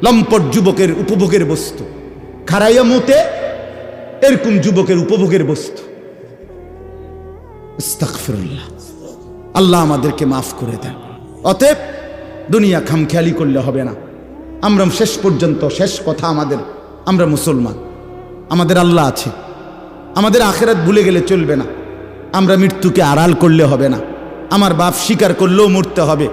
S1: লম্পট যুবকের উপভোগের বস্তু, খারাইয়া মতে এরকম যুবকের উপভোগের বস্তু। আস্তাগফিরুল্লাহ, আল্লাহ আমাদেরকে মাফ করে দেন। অতএব দুনিয়া খামখেয়ালি করলে হবে না। আমরা শেষ পর্যন্ত, শেষ কথা আমাদের, আমরা মুসলমান, আমাদের আল্লাহ আছে, আমাদের আখেরাত ভুলে গেলে চলবে না। আমরা মৃত্যুকে আড়াল করলে হবে না। আমার বাপ স্বীকার করলেও মরতে হবে,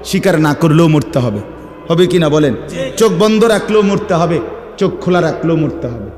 S1: স্বীকার না করলেও মরতে হবে। হবে কিনা বলেন? চোখ বন্ধ রাখলেও মরতে হবে, চোখ খোলা রাখলেও মরতে হবে।